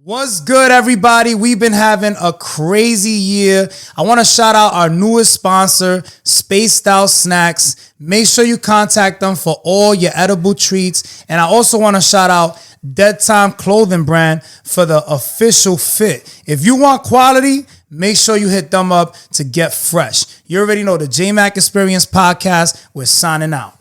What's good, everybody? We've been having a crazy year. I want to shout out our newest sponsor, Spaced Out Snacks. Make sure you contact them for all your edible treats. And I also want to shout out Dead Time Clothing Brand for the official fit. If you want quality, make sure you hit them up to get fresh. You already know the Jmack Experience Podcast. We're signing out.